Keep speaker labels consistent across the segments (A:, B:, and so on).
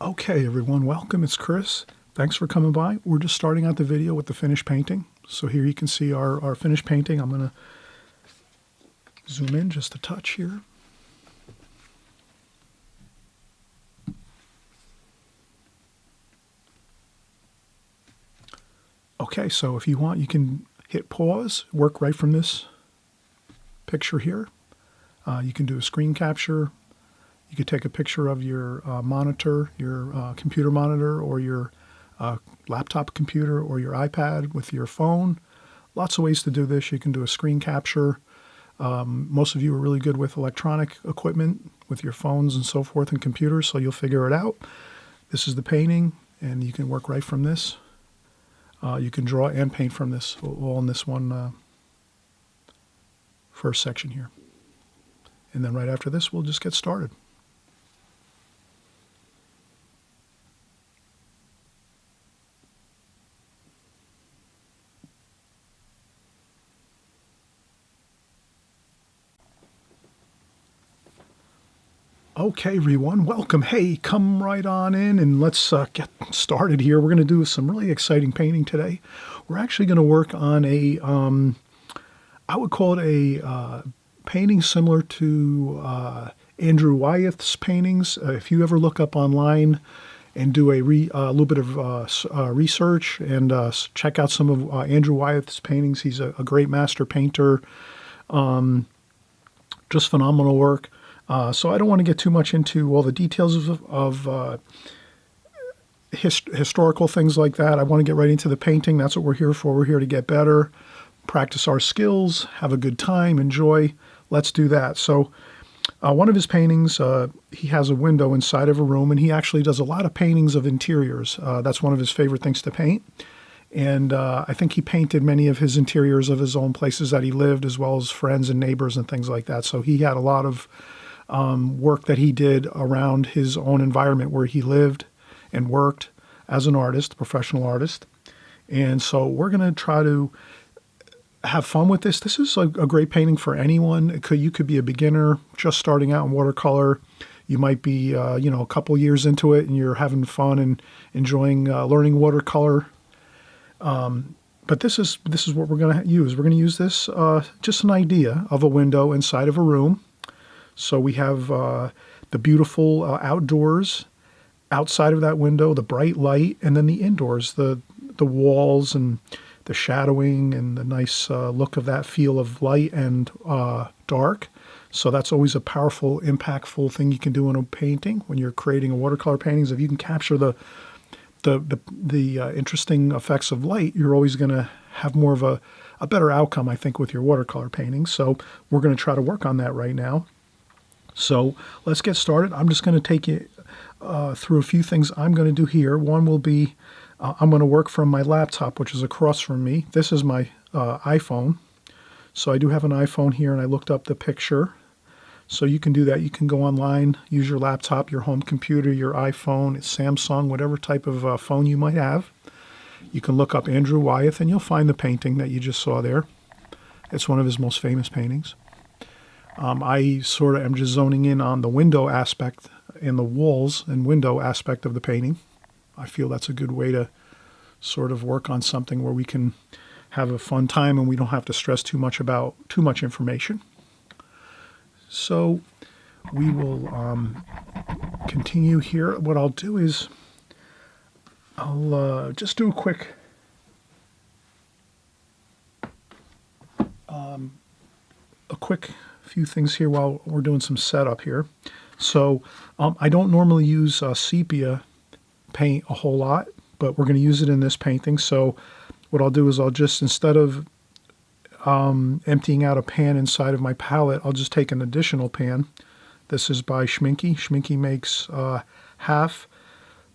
A: Okay, everyone, welcome. It's Chris. Thanks for coming by. We're just starting out the video with the finished painting. So here you can see our finished painting. I'm going to zoom in just a touch here. Okay, so if you want, you can hit pause, work right from this picture here. You can do a screen capture. You could take a picture of your monitor, your computer monitor, or your laptop computer, or your iPad with your phone. Lots of ways to do this. You can do a screen capture. Most of you are really good with electronic equipment, with your phones and so forth and computers, so you'll figure it out. This is the painting, and you can work right from this. You can draw and paint from this, all in this one first section here. And then right after this, we'll just get started. Okay, everyone, welcome. Hey, come right on in and let's get started here. We're going to do some really exciting painting today. We're actually going to work on a, I would call it a painting similar to Andrew Wyeth's paintings. If you ever look up online and do a little bit of research and check out some of Andrew Wyeth's paintings, he's a great master painter, just phenomenal work. So I don't want to get too much into all the details of historical things like that. I want to get right into the painting. That's what we're here for. We're here to get better, practice our skills, have a good time, enjoy. Let's do that. So one of his paintings, he has a window inside of a room, and he actually does a lot of paintings of interiors. That's one of his favorite things to paint. And I think he painted many of his interiors of his own places that he lived, as well as friends and neighbors and things like that. So he had a lot of work that he did around his own environment where he lived and worked as an artist, a professional artist. And so we're going to try to have fun with this. This is a great painting for anyone. You could be a beginner just starting out in watercolor. You might be, a couple years into it and you're having fun and enjoying learning watercolor. But this is what we're going to use. We're going to use this, just an idea of a window inside of a room. So we have the beautiful outdoors, outside of that window, the bright light, and then the indoors, the walls and the shadowing and the nice look of that feel of light and dark. So that's always a powerful, impactful thing you can do in a painting when you're creating a watercolor painting. If you can capture the interesting effects of light, you're always going to have more of a better outcome, I think, with your watercolor paintings. So we're going to try to work on that right now. So let's get started. I'm just going to take you through a few things I'm going to do here. One will be I'm going to work from my laptop, which is across from me. This is my iPhone. So I do have an iPhone here, and I looked up the picture. So you can do that. You can go online, use your laptop, your home computer, your iPhone, Samsung, whatever type of phone you might have. You can look up Andrew Wyeth, and you'll find the painting that you just saw there. It's one of his most famous paintings. I sort of am just zoning in on the window aspect and the walls and window aspect of the painting. I feel that's a good way to sort of work on something where we can have a fun time and we don't have to stress too much about too much information. So we will continue here. What I'll do is I'll just do a quick few things here while we're doing some setup here. So I don't normally use sepia paint a whole lot, but we're going to use it in this painting. So what I'll do is I'll just, instead of emptying out a pan inside of my palette, I'll just take an additional pan. This is by Schminke. Schminke makes half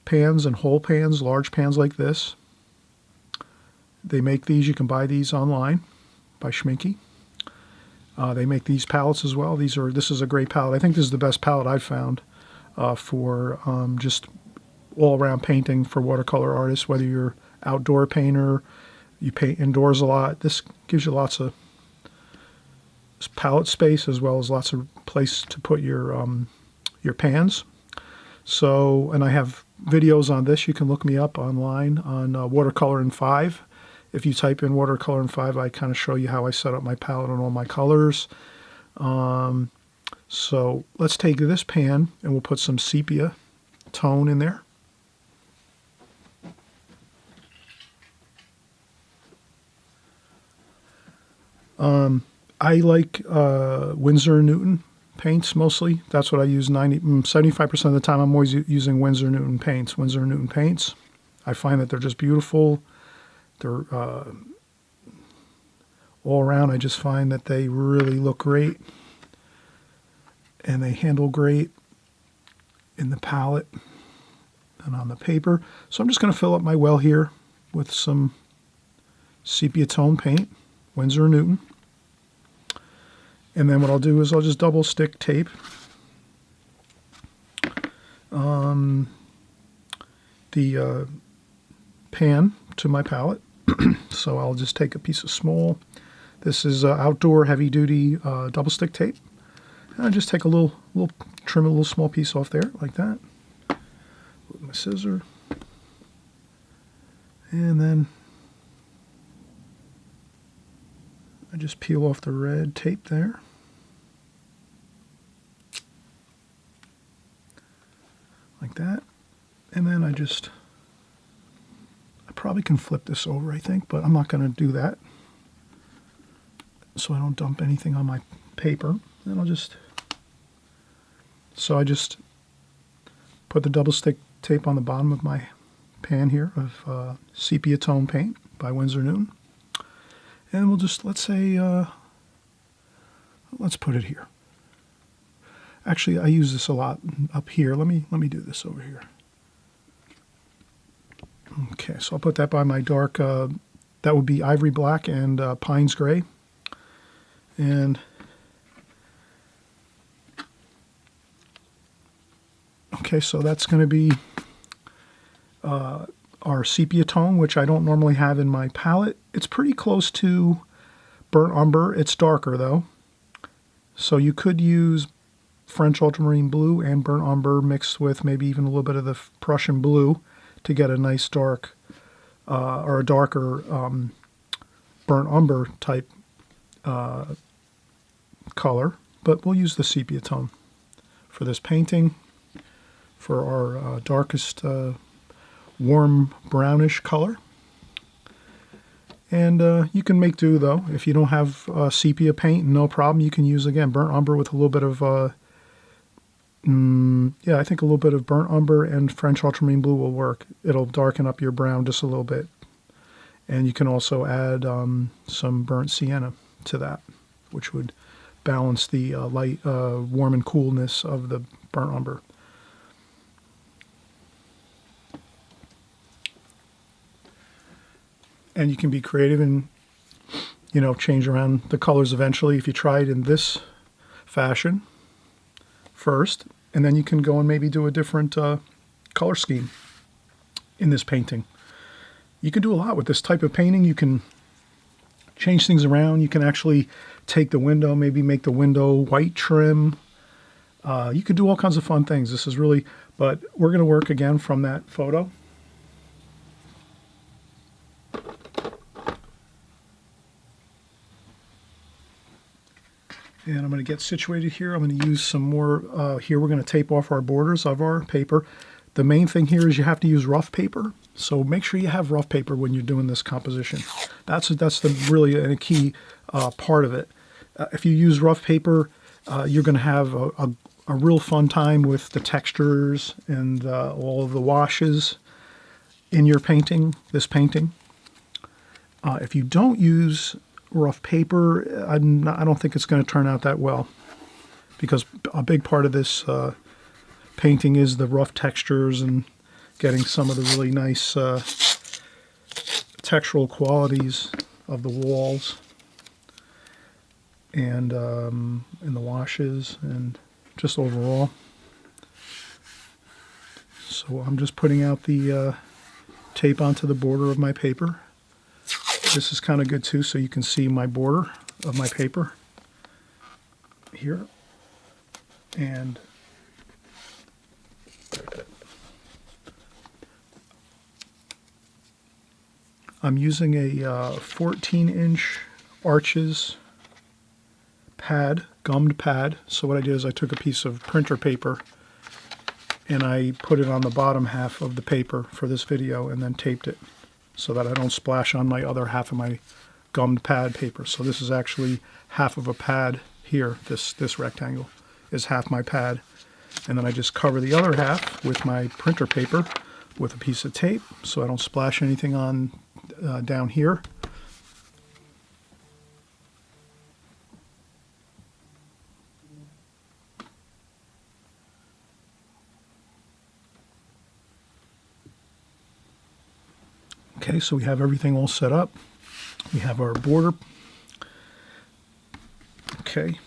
A: pans and whole pans, large pans like this. They make these, you can buy these online by Schminke. They make these palettes as well. This is a great palette. I think this is the best palette I've found for just all-around painting for watercolor artists, whether you're outdoor painter, you paint indoors a lot. This gives you lots of palette space as well as lots of place to put your pans. So, and I have videos on this. You can look me up online on Watercolor in 5. If you type in Watercolor in 5, I kind of show you how I set up my palette and all my colors. So let's take this pan and we'll put some sepia tone in there. I like Winsor & Newton paints mostly. That's what I use 75% of the time. I'm always using Winsor & Newton paints. Winsor & Newton paints. I find that they're just beautiful. They're all around. I just find that they really look great and they handle great in the palette and on the paper. So I'm just going to fill up my well here with some sepia tone paint, Winsor & Newton. And then what I'll do is I'll just double stick tape the pan to my palette. So I'll just take a piece of small, this is outdoor heavy duty double stick tape. And I just take a little trim a little small piece off there like that with my scissor. And then I just peel off the red tape there. Like that. And then I probably can flip this over, I think, but I'm not going to do that so I don't dump anything on my paper. And I just put the double stick tape on the bottom of my pan here of sepia tone paint by Winsor & Newton. And we'll just, let's say, let's put it here. Actually, I use this a lot up here. Let me do this over here. Okay, so I'll put that by my dark, that would be ivory black and Pines gray. And okay, so that's going to be our sepia tone, which I don't normally have in my palette. It's pretty close to burnt umber. It's darker though. So you could use French ultramarine blue and burnt umber mixed with maybe even a little bit of the Prussian blue to get a nice dark or a darker burnt umber type color. But we'll use the sepia tone for this painting for our darkest warm brownish color. And you can make do though. If you don't have sepia paint, no problem. You can use, again, burnt umber with a little bit of, I think a little bit of burnt umber and French ultramarine blue will work. It'll darken up your brown just a little bit. And you can also add some burnt sienna to that, which would balance the light, warm and coolness of the burnt umber. And you can be creative and, change around the colors eventually if you try it in this fashion first. And then you can go and maybe do a different color scheme in this painting. You can do a lot with this type of painting. You can change things around. You can actually take the window, maybe make the window white trim. You could do all kinds of fun things. This is really, but we're going to work again from that photo. And I'm going to get situated here. I'm going to use some more, here we're going to tape off our borders of our paper. The main thing here is you have to use rough paper. So make sure you have rough paper when you're doing this composition. That's really a key part of it. If you use rough paper, you're going to have a real fun time with the textures and all of the washes in your painting, this painting. If you don't use rough paper, I don't think it's going to turn out that well, because a big part of this painting is the rough textures and getting some of the really nice textural qualities of the walls and in the washes and just overall. So I'm just putting out the tape onto the border of my paper. This is kind of good too, so you can see my border of my paper here. And I'm using a 14-inch Arches pad, gummed pad. So what I did is I took a piece of printer paper and I put it on the bottom half of the paper for this video and then taped it so that I don't splash on my other half of my gummed pad paper. So this is actually half of a pad here. This rectangle is half my pad. And then I just cover the other half with my printer paper with a piece of tape so I don't splash anything on down here. Okay, so we have everything all set up. We have our border. Okay.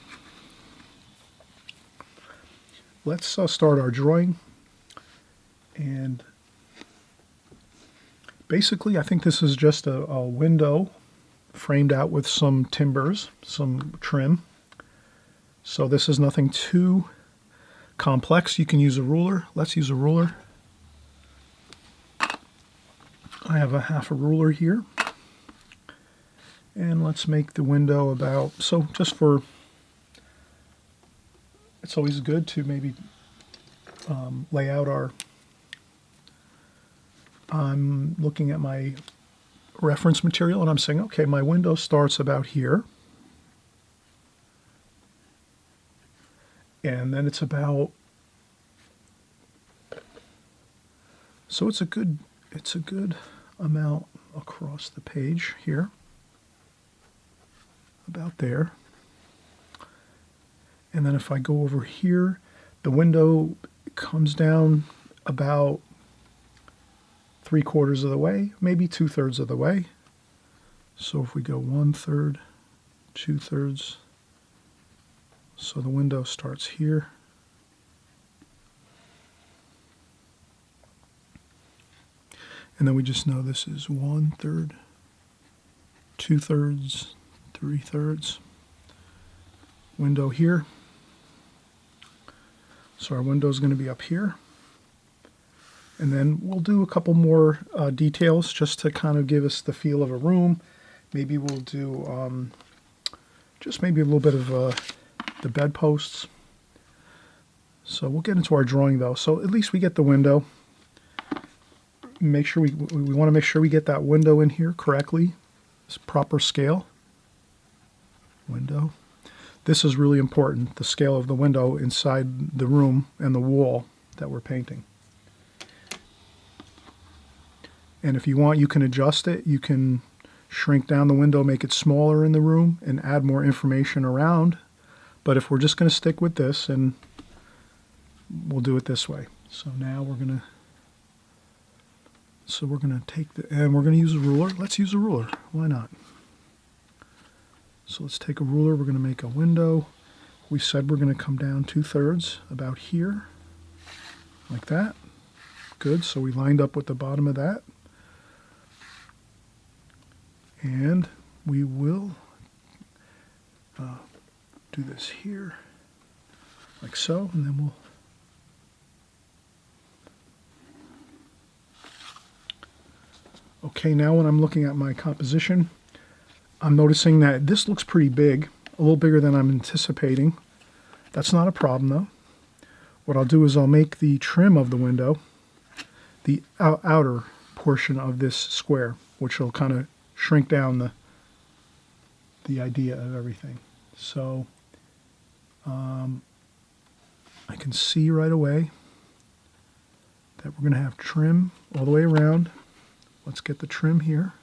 A: Let's start our drawing. And basically, I think this is just a window framed out with some timbers, some trim. So this is nothing too complex. You can use a ruler. Let's use a ruler. I have a half a ruler here. And let's make the window about, so just for, it's always good to maybe lay out our, I'm looking at my reference material and I'm saying, okay, my window starts about here. And then it's about, so it's a good amount across the page here, about there. And then if I go over here, the window comes down about 3/4 of the way, maybe 2/3 of the way. So if we go 1/3, 2/3, so the window starts here. And then we just know this is 1/3, 2/3, 3/3. Window here. So our window is going to be up here. And then we'll do a couple more details just to kind of give us the feel of a room. Maybe we'll do just maybe a little bit of the bedposts. So we'll get into our drawing though. So at least we get the window. Make sure we want to make sure we get that window in here correctly. It's proper scale. Window. This is really important, the scale of the window inside the room and the wall that we're painting. And if you want, you can adjust it. You can shrink down the window, make it smaller in the room, and add more information around. But if we're just going to stick with this, and we'll do it this way. So now we're going to take and we're going to use a ruler. Let's use a ruler. Why not? So let's take a ruler. We're going to make a window. We said we're going to come down 2/3 about here, like that. Good. So we lined up with the bottom of that. And we will do this here, like so, and then we'll okay, now when I'm looking at my composition, I'm noticing that this looks pretty big, a little bigger than I'm anticipating. That's not a problem though. What I'll do is I'll make the trim of the window the outer portion of this square, which will kind of shrink down the idea of everything. So I can see right away that we're going to have trim all the way around. Let's get the trim here.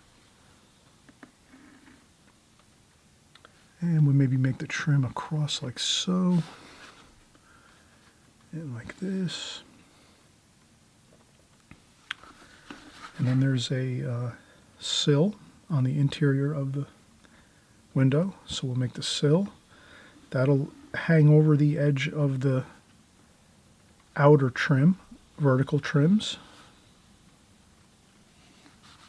A: And we'll maybe make the trim across like so. And like this. And then there's a sill on the interior of the window. So we'll make the sill. That'll hang over the edge of the outer trim, vertical trims.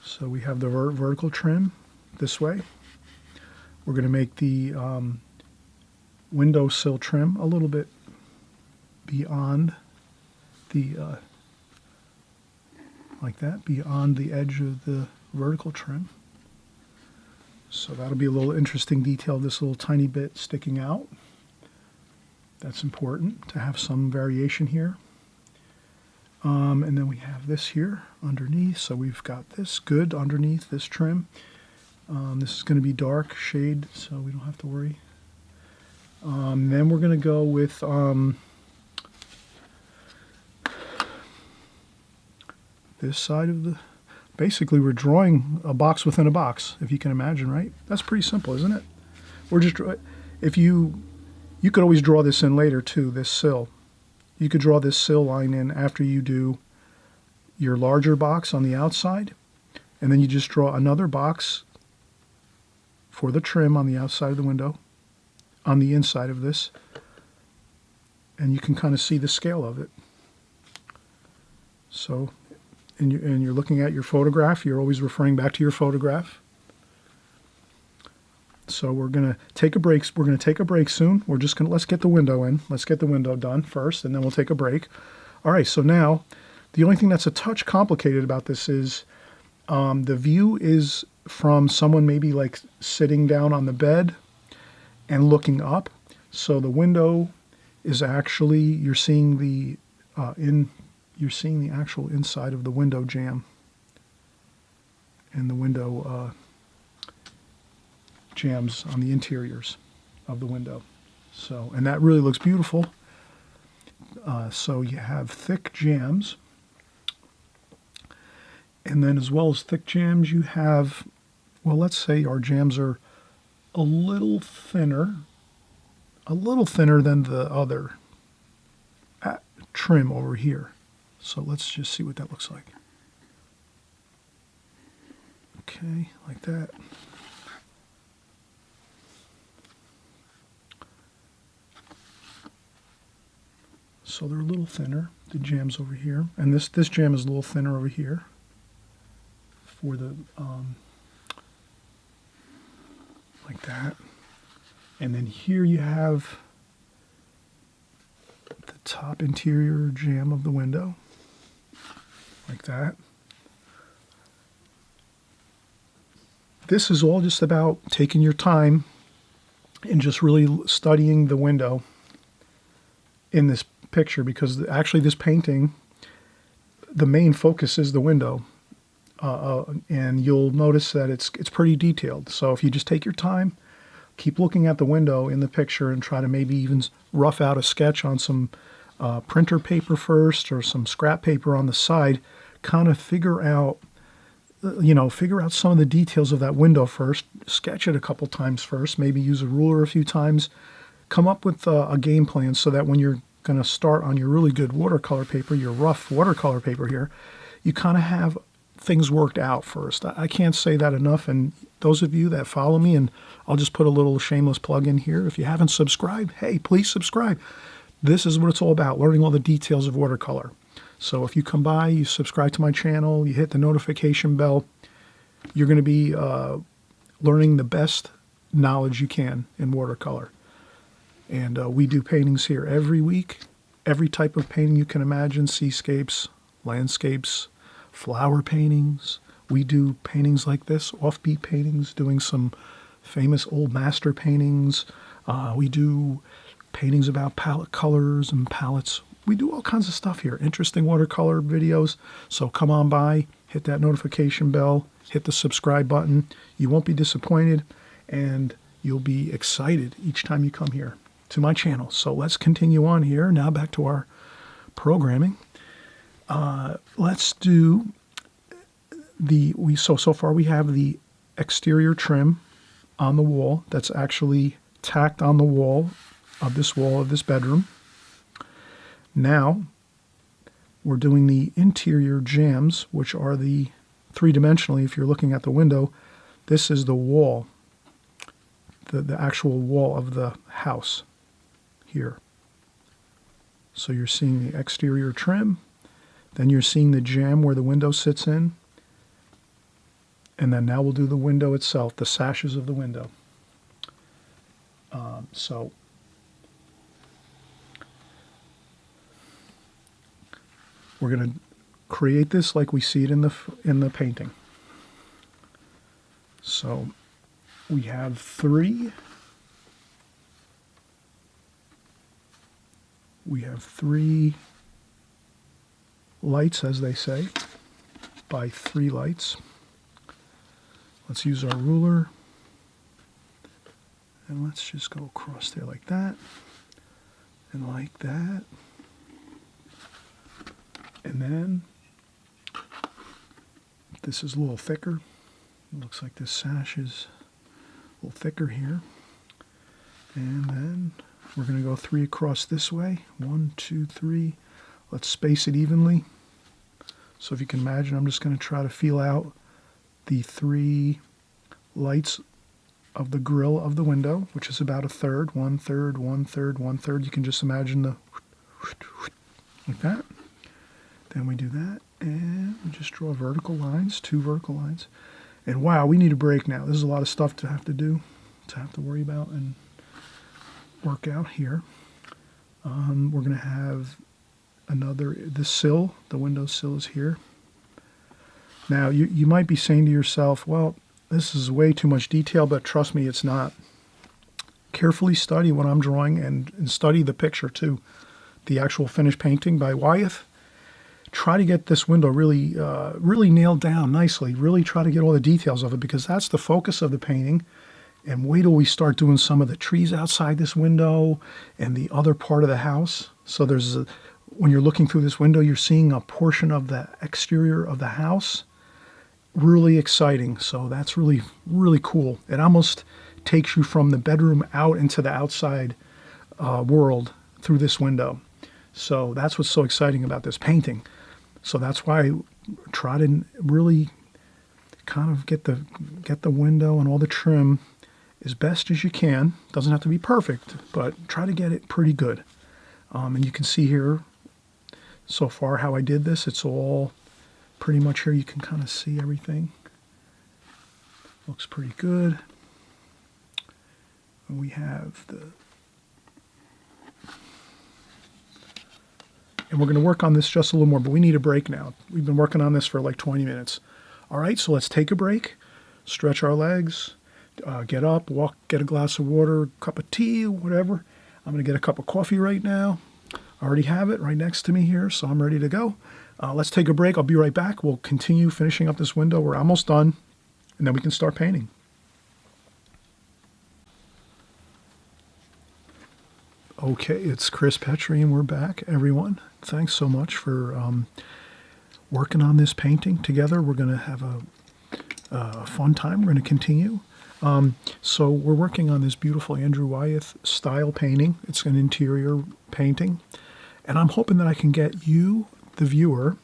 A: So we have the vertical trim this way. We're going to make the window sill trim a little bit beyond the, like that, beyond the edge of the vertical trim. So that'll be a little interesting detail, this little tiny bit sticking out. That's important to have some variation here. And then we have this here underneath. So we've got this good underneath this trim. This is going to be dark shade, so we don't have to worry. Then we're going to go with this side of the... Basically, we're drawing a box within a box, if you can imagine, right? That's pretty simple, isn't it? We're just... If you could always draw this in later, too, this sill. You could draw this sill line in after you do your larger box on the outside, and then you just draw another box for the trim on the outside of the window, on the inside of this, and you can kind of see the scale of it. So, and you're looking at your photograph, you're always referring back to your photograph. So we're going to take a break. We're going to take a break soon. We're just going to, let's get the window in. Let's get the window done first, and then we'll take a break. All right, so now the only thing that's a touch complicated about this is the view is from someone maybe like sitting down on the bed and looking up. So the window is actually, you're seeing the actual inside of the window jamb and the window jambs on the interiors of the window. So, and that really looks beautiful. So you have thick jambs, and then as well as thick jambs, you have, well, let's say our jambs are a little thinner than the other trim over here. So let's just see what that looks like. Okay, like that. So they're a little thinner, the jambs over here. And this jamb is a little thinner over here for the, like that. And then here you have the top interior jamb of the window, like that. This is all just about taking your time and just really studying the window in this picture, because actually this painting, the main focus is the window, and you'll notice that it's pretty detailed. So if you just take your time, keep looking at the window in the picture and try to maybe even rough out a sketch on some printer paper first or some scrap paper on the side, kind of figure out some of the details of that window first, sketch it a couple times first, maybe use a ruler a few times, come up with a game plan so that when you're going to start on your really good watercolor paper, your rough watercolor paper here, you kind of have things worked out first. I can't say that enough, and those of you that follow me, and I'll just put a little shameless plug in here, if you haven't subscribed, hey, please subscribe. This is what it's all about, learning all the details of watercolor. So if you come by, you subscribe to my channel, you hit the notification bell, you're going to be learning the best knowledge you can in watercolor. And we do paintings here every week, every type of painting you can imagine, seascapes, landscapes, flower paintings. We do paintings like this, offbeat paintings, doing some famous old master paintings. We do paintings about palette colors and palettes. We do all kinds of stuff here, interesting watercolor videos. So come on by, hit that notification bell, hit the subscribe button. You won't be disappointed, and you'll be excited each time you come here to my channel. So let's continue on here. Now back to our programming. Let's do so far we have the exterior trim on the wall that's actually tacked on the wall of this bedroom. Now we're doing the interior jambs, which are the three-dimensionally, if you're looking at the window, this is the wall, the actual wall of the house here. So you're seeing the exterior trim, then you're seeing the jamb where the window sits in, and then now we'll do the window itself, the sashes of the window. So we're going to create this like we see it in the painting. So We have three. We have three lights, as they say, by three lights. Let's use our ruler. And let's just go across there like that. And like that. And then, this is a little thicker. It looks like this sash is a little thicker here. And then we're going to go three across this way. 1, 2, 3. Let's space it evenly. So if you can imagine, I'm just going to try to feel out the three lights of the grill of the window, which is about a third, 1/3, 1/3, 1/3. You can just imagine the like that. Then we do that, and we just draw vertical lines, 2 vertical lines. And wow, we need a break now. There's a lot of stuff to have to do, to have to worry about and work out here. We're going to have the sill, the window sill is here. Now, you might be saying to yourself, well, this is way too much detail, but trust me, it's not. Carefully study what I'm drawing and study the picture too, the actual finished painting by Wyeth. Try to get this window really, really nailed down nicely. Really try to get all the details of it, because that's the focus of the painting. And wait till we start doing some of the trees outside this window and the other part of the house. So when you're looking through this window, you're seeing a portion of the exterior of the house. Really exciting. So that's really, really cool. It almost takes you from the bedroom out into the outside world through this window. So that's what's so exciting about this painting. So that's why I try to really kind of get the window and all the trim as best as you can. Doesn't have to be perfect, but try to get it pretty good. And you can see here so far how I did this. It's all pretty much here. You can kind of see everything. Looks pretty good. And we have and we're going to work on this just a little more, but we need a break now. We've been working on this for like 20 minutes. All right, so let's take a break, stretch our legs, get up, walk, get a glass of water, cup of tea, whatever. I'm going to get a cup of coffee right now. I already have it right next to me here, so I'm ready to go. Let's take a break. I'll be right back. We'll continue finishing up this window. We're almost done, and then we can start painting. Okay, it's Chris Petrie, and we're back, everyone. Thanks so much for working on this painting together. We're going to have a fun time. We're going to continue. So we're working on this beautiful Andrew Wyeth style painting. It's an interior painting. And I'm hoping that I can get you, the viewer,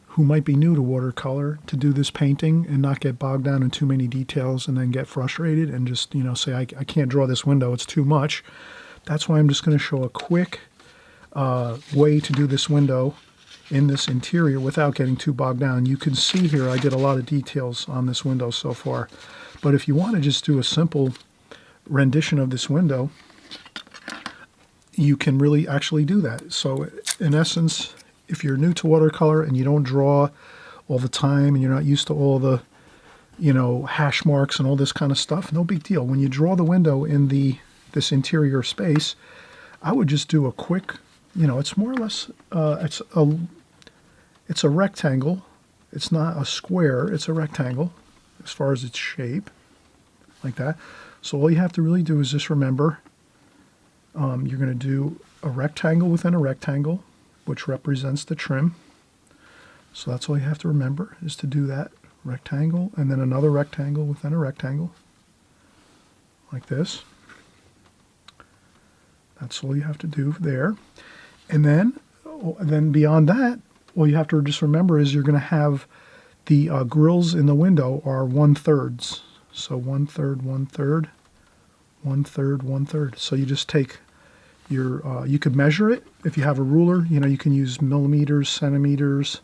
A: who might be new to watercolor, to do this painting and not get bogged down in too many details and then get frustrated and just, say, I can't draw this window, it's too much. That's why I'm just going to show a quick way to do this window in this interior without getting too bogged down. You can see here I did a lot of details on this window so far. But if you want to just do a simple rendition of this window, you can really actually do that. So in essence, if you're new to watercolor and you don't draw all the time and you're not used to all the, hash marks and all this kind of stuff, no big deal. When you draw the window in this interior space, I would just do a quick, it's more or less, it's a rectangle. It's not a square, it's a rectangle as far as its shape, like that. So all you have to really do is just remember, you're going to do a rectangle within a rectangle, which represents the trim. So that's all you have to remember, is to do that rectangle, and then another rectangle within a rectangle, like this. That's all you have to do there. And then beyond that, all you have to just remember is you're going to have the grills in the window are 1/3. So 1/3, 1/3, 1/3, 1/3. So you just take your, you could measure it. If you have a ruler, you can use millimeters, centimeters,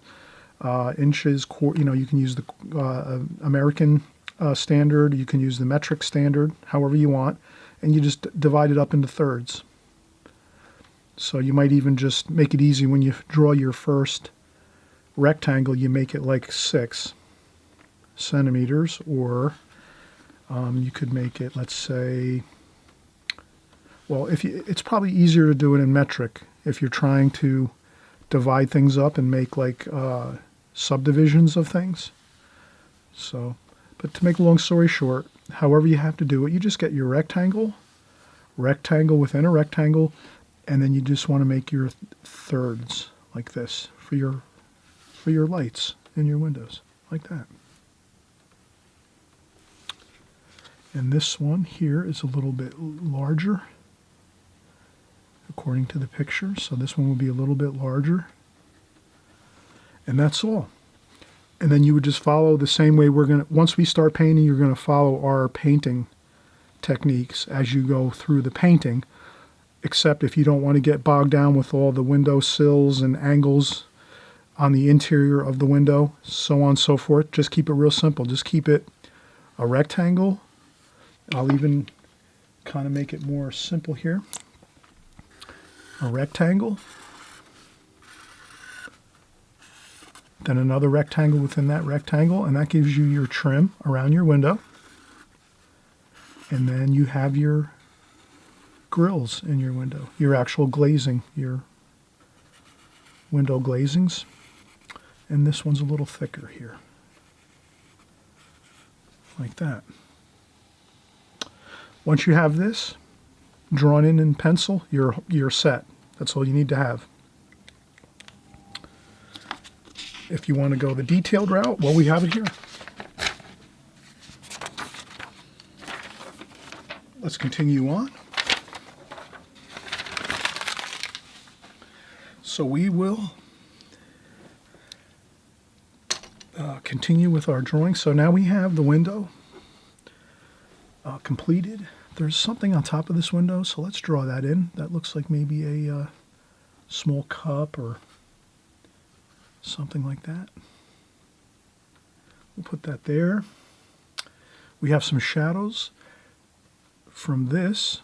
A: inches, you can use the American standard. You can use the metric standard, however you want. And you just divide it up into thirds. So you might even just make it easy when you draw your first rectangle, you make it like 6 centimeters, or You could make it, let's say, well, it's probably easier to do it in metric if you're trying to divide things up and make like subdivisions of things. So, but to make a long story short, however you have to do it, you just get your rectangle within a rectangle, and then you just want to make your thirds like this for your lights in your windows, like that. And this one here is a little bit larger, according to the picture. So this one will be a little bit larger. And that's all. And then you would just follow the same way once we start painting, you're going to follow our painting techniques as you go through the painting, except if you don't want to get bogged down with all the window sills and angles on the interior of the window, so on and so forth. Just keep it real simple. Just keep it a rectangle. I'll even kind of make it more simple here. A rectangle, then another rectangle within that rectangle, and that gives you your trim around your window. And then you have your grills in your window, your actual glazing, your window glazings. And this one's a little thicker here, like that. Once you have this drawn in pencil, you're set. That's all you need to have. If you want to go the detailed route, well, we have it here. Let's continue on. So we will continue with our drawing. So now we have the window completed. There's something on top of this window, so let's draw that in. That looks like maybe a small cup or something like that. We'll put that there. We have some shadows from this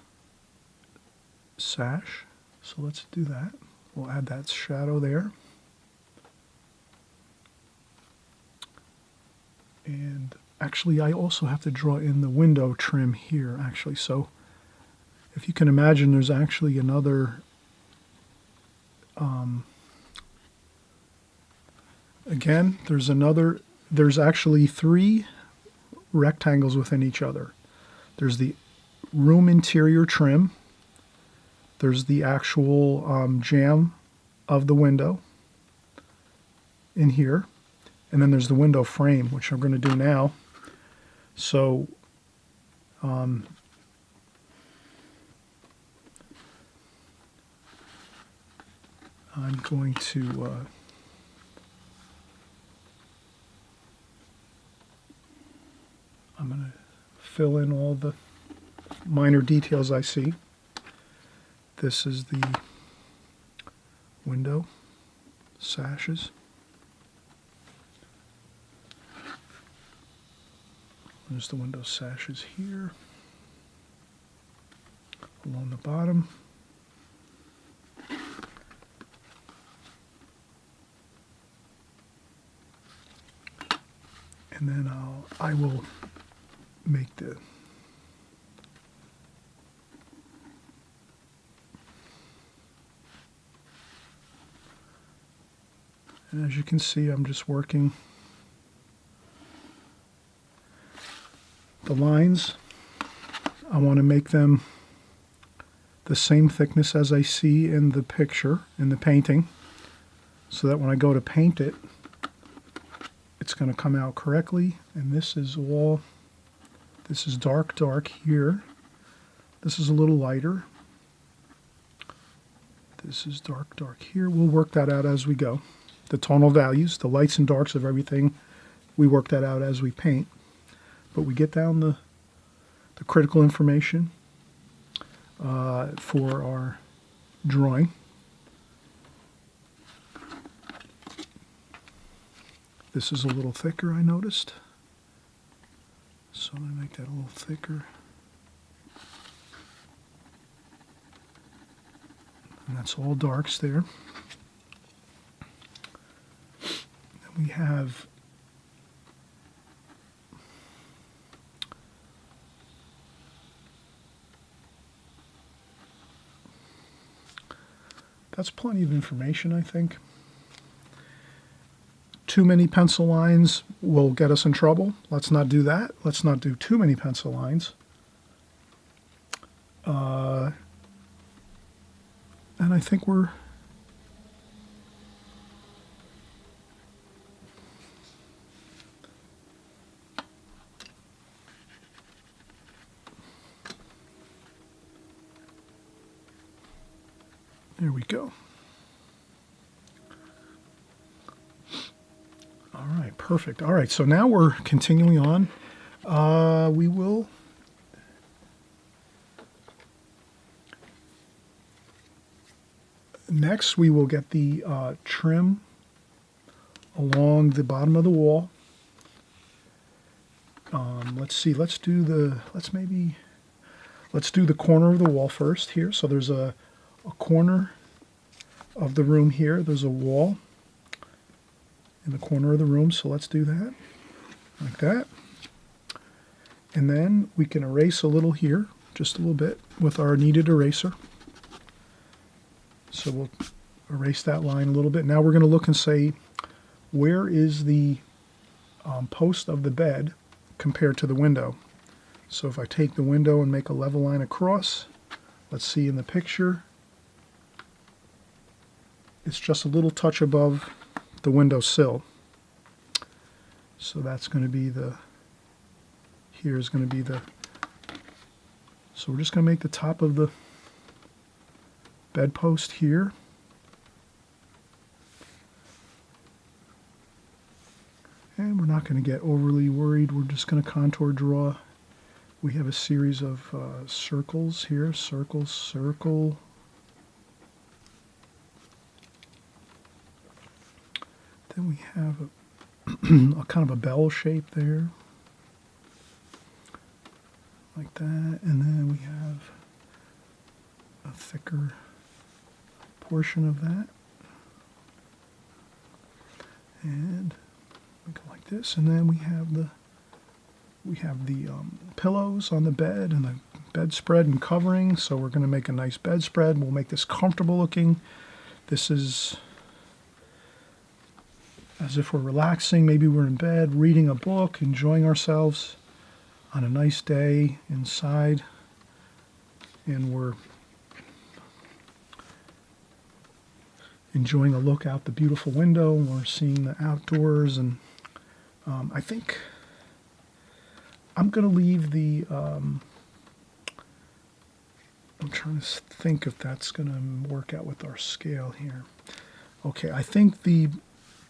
A: sash, so let's do that. We'll add that shadow there. And actually, I also have to draw in the window trim here, actually. So if you can imagine, there's actually another, again, there's actually 3 rectangles within each other. There's the room interior trim. There's the actual jamb of the window in here. And then there's the window frame, which I'm going to do now. So I'm going to fill in all the minor details I see. This is the window sashes. There's the window sashes here along the bottom. And then I will make the and as you can see, I'm just working the lines. I want to make them the same thickness as I see in the picture, in the painting, so that when I go to paint it, it's going to come out correctly. And this is dark here. This is a little lighter. This is dark here. We'll work that out as we go. The tonal values, the lights and darks of everything, we work that out as we paint. But we get down the critical information for our drawing. This is a little thicker, I noticed. So I'm going to make that a little thicker. And that's all darks there. Then we have That's plenty of information, I think. Too many pencil lines will get us in trouble. Let's not do that. Let's not do too many pencil lines. And I think we're... There we go. All right, perfect. All right, so now we're continuing on. We will... Next, we will get the trim along the bottom of the wall. Let's see. Let's do the corner of the wall first here. So there's a corner of the room here. There's a wall in the corner of the room. So let's do that like that. And then we can erase a little here, just a little bit with our kneaded eraser. So we'll erase that line a little bit. Now we're going to look and say, where is the post of the bed compared to the window? So if I take the window and make a level line across, let's see in the picture, it's just a little touch above the window sill. So that's going to be here's going to be so we're just going to make the top of the bedpost here. And we're not going to get overly worried. We're just going to contour draw. We have a series of circles here. Circle, circle. Then we have a kind of a bell shape there. Like that. And then we have a thicker portion of that, and we go like this, and then we have the pillows on the bed and the bedspread and covering. So we're going to make a nice bedspread. We'll make this comfortable looking. This is as if we're relaxing. Maybe we're in bed reading a book, enjoying ourselves on a nice day inside, and we're enjoying a look out the beautiful window. We're seeing the outdoors, and I think I'm going to leave the, I'm trying to think if that's going to work out with our scale here. Okay, I think the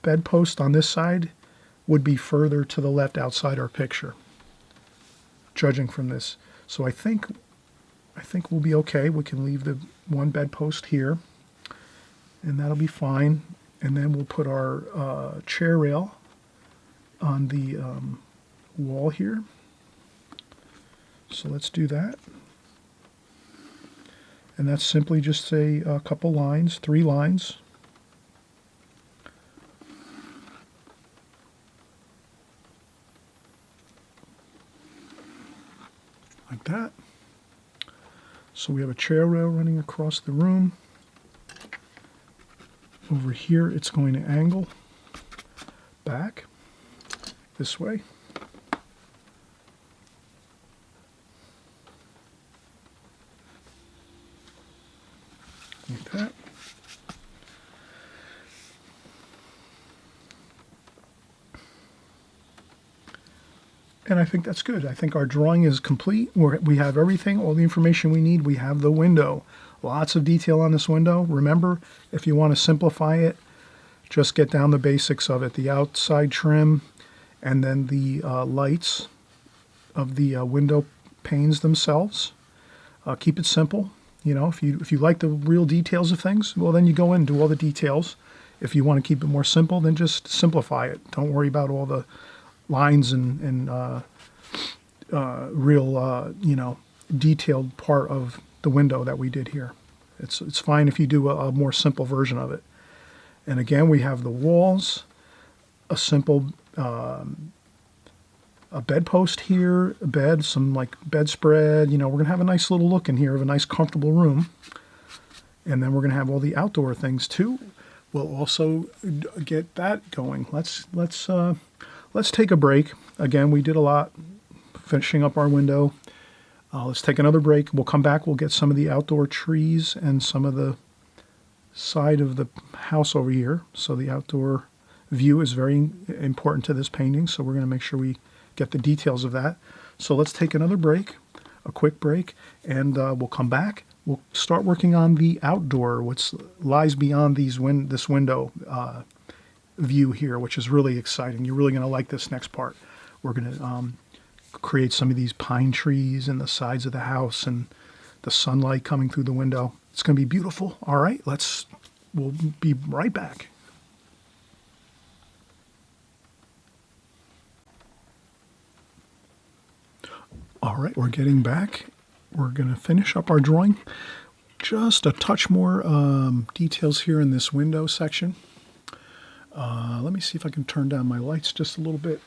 A: bedpost on this side would be further to the left outside our picture, judging from this. So I think we'll be okay. We can leave the one bedpost here, and that'll be fine. And then we'll put our chair rail on the wall here. So let's do that. And that's simply just a couple lines, 3 lines. Like that. So we have a chair rail running across the room. Over here, it's going to angle back this way. Like that. And I think that's good. I think our drawing is complete. We have everything, all the information we need. We have the window. Lots of detail on this window. Remember, if you want to simplify it, just get down the basics of it. The outside trim, and then the lights of the window panes themselves. Keep it simple. You know, if you like the real details of things, well, then you go in and do all the details. If you want to keep it more simple, then just simplify it. Don't worry about all the lines and real, detailed part of the window that we did here. It's fine if you do a more simple version of it. And again, we have the walls, a simple a bedpost here, a bed, some like bedspread. You know, we're gonna have a nice little look in here of a nice comfortable room. And then we're going to have all the outdoor things too. We'll also get that going. Let's take a break. Again, we did a lot finishing up our window. Let's take another break. We'll come back. We'll get some of the outdoor trees and some of the side of the house over here. So the outdoor view is very important to this painting. So we're going to make sure we get the details of that. So let's take another break, a quick break, and we'll come back. We'll start working on the outdoor, what lies beyond this window view here, which is really exciting. You're really going to like this next part. We're going to create some of these pine trees in the sides of the house and the sunlight coming through the window. It's going to be beautiful. All right, we'll be right back. All right, we're getting back. We're going to finish up our drawing. Just a touch more details here in this window section. Let me see if I can turn down my lights just a little bit.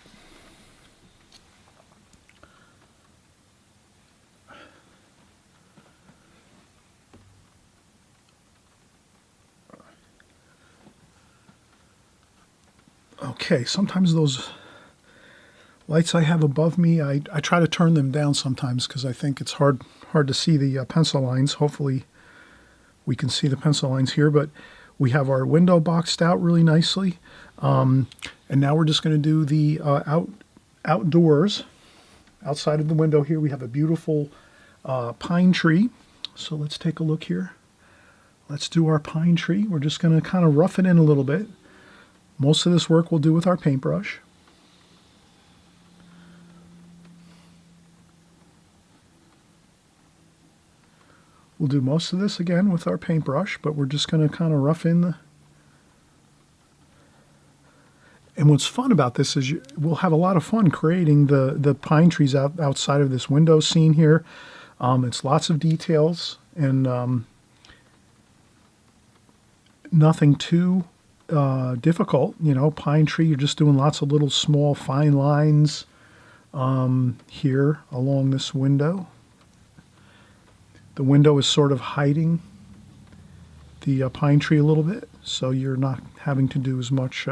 A: Okay, sometimes those lights I have above me, I try to turn them down sometimes because I think it's hard to see the pencil lines. Hopefully we can see the pencil lines here, but we have our window boxed out really nicely. And now we're just going to do the outdoors. Outside of the window here, we have a beautiful pine tree. So let's take a look here. Let's do our pine tree. We're just going to kind of rough it in a little bit. Most of this work we'll do with our paintbrush. We'll do most of this again with our paintbrush, but we're just going to kind of rough in the... And what's fun about this is we'll have a lot of fun creating the pine trees outside of this window scene here. It's lots of details and nothing too difficult. You know, pine tree, you're just doing lots of little small fine lines here along this window. The window is sort of hiding the pine tree a little bit, so you're not having to do as much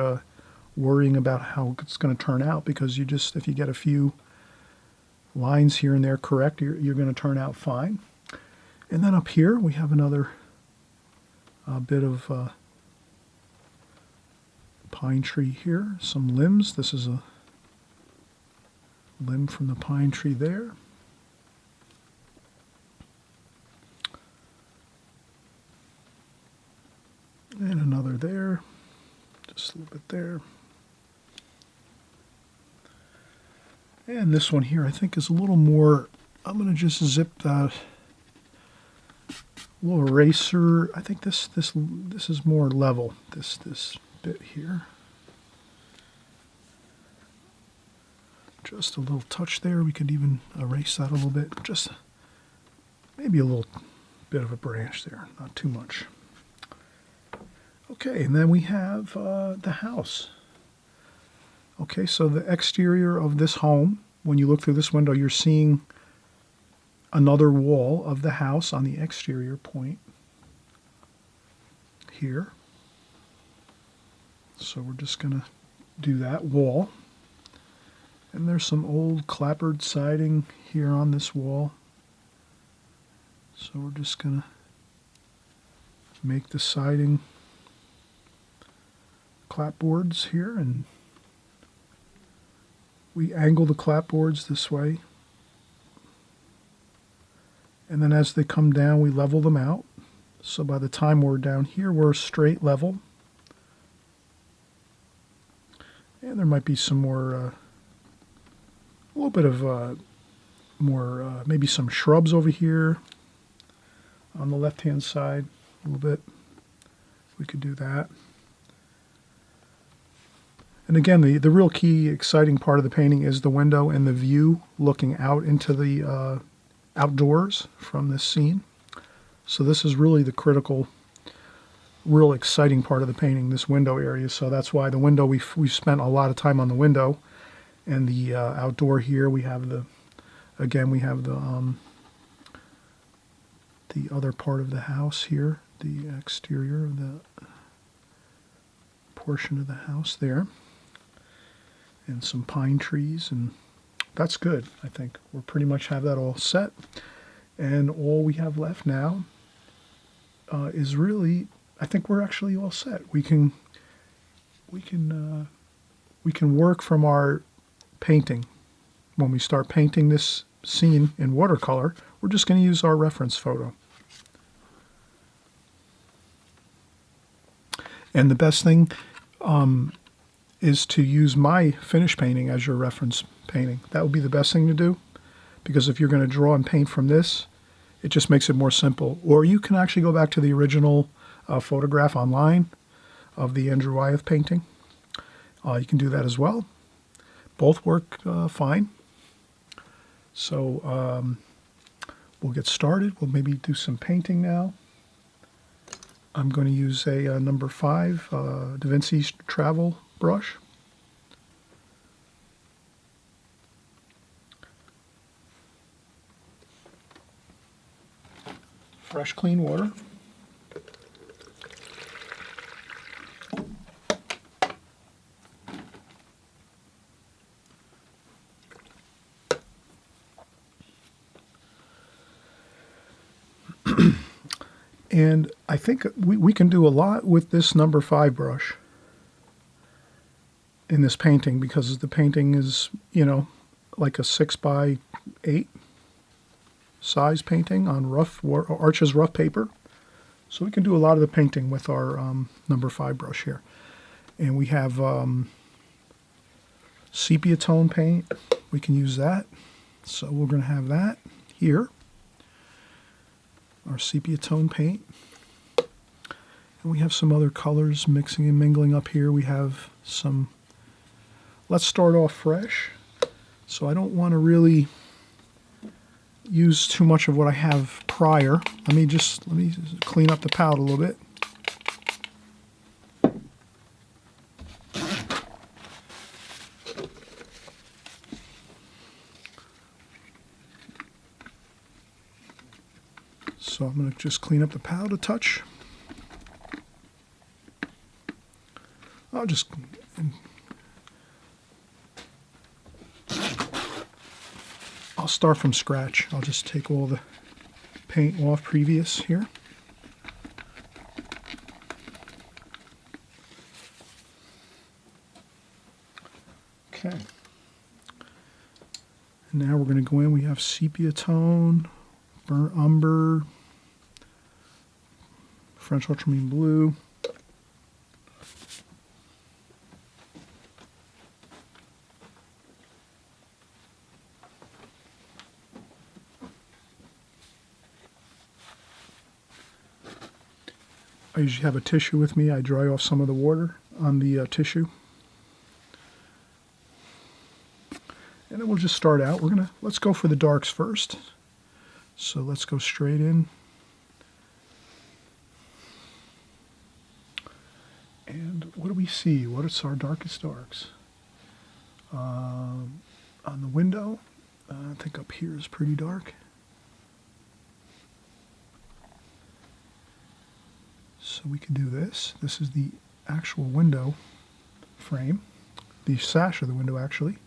A: worrying about how it's going to turn out, because if you get a few lines here and there correct, you're going to turn out fine. And then up here we have another bit of pine tree here, some limbs. This is a limb from the pine tree there. And another there, just a little bit there. And this one here I think is a little more, I'm going to just zip that little eraser. I think this is more level, this bit here. Just a little touch there. We could even erase that a little bit. Just maybe a little bit of a branch there, not too much. Okay, and then we have the house. Okay, so the exterior of this home, when you look through this window, you're seeing another wall of the house on the exterior point here. So we're just going to do that wall. And there's some old clapboard siding here on this wall. So we're just going to make the siding clapboards here, and we angle the clapboards this way, and then as they come down we level them out, so by the time we're down here we're straight level. And there might be some more a little bit of more maybe some shrubs over here on the left hand side a little bit. We could do that. And again, the real key, exciting part of the painting is the window and the view looking out into the outdoors from this scene. So this is really the critical, real exciting part of the painting, this window area. So that's why the window, we've spent a lot of time on the window. And the outdoor here, we have the other part of the house here the exterior of the portion of the house there, and some pine trees, and that's good. I think we'll pretty much have that all set, and all we have left now is really, I think we're actually all set. We can work from our painting. When we start painting this scene in watercolor, we're just going to use our reference photo. And the best thing is to use my finished painting as your reference painting. That would be the best thing to do, because if you're going to draw and paint from this, it just makes it more simple. Or you can actually go back to the original photograph online of the Andrew Wyeth painting. You can do that as well. Both work fine. So we'll get started. We'll maybe do some painting now. I'm going to use a number 5 Da Vinci travel brush. Fresh, clean water. And I think we can do a lot with this number 5 brush in this painting, because the painting is, you know, like a 6x8 size painting on Arches rough paper. So we can do a lot of the painting with our number 5 brush here. And we have sepia tone paint. We can use that. So we're going to have that here. Our sepia tone paint. And we have some other colors mixing and mingling up here. We have some, let's start off fresh. So I don't want to really use too much of what I have prior. Let me clean up the palette a little bit. So I'm going to just clean up the palette a touch. I'll start from scratch. I'll just take all the paint off previous here. Okay. And now we're going to go in. We have sepia tone, burnt umber, French ultramarine blue. I usually have a tissue with me. I dry off some of the water on the tissue. And then we'll just start out. Let's go for the darks first. So let's go straight in. And what do we see? What is our darkest darks? On the window, I think up here is pretty dark. So we can do this. This is the actual window frame, the sash of the window actually.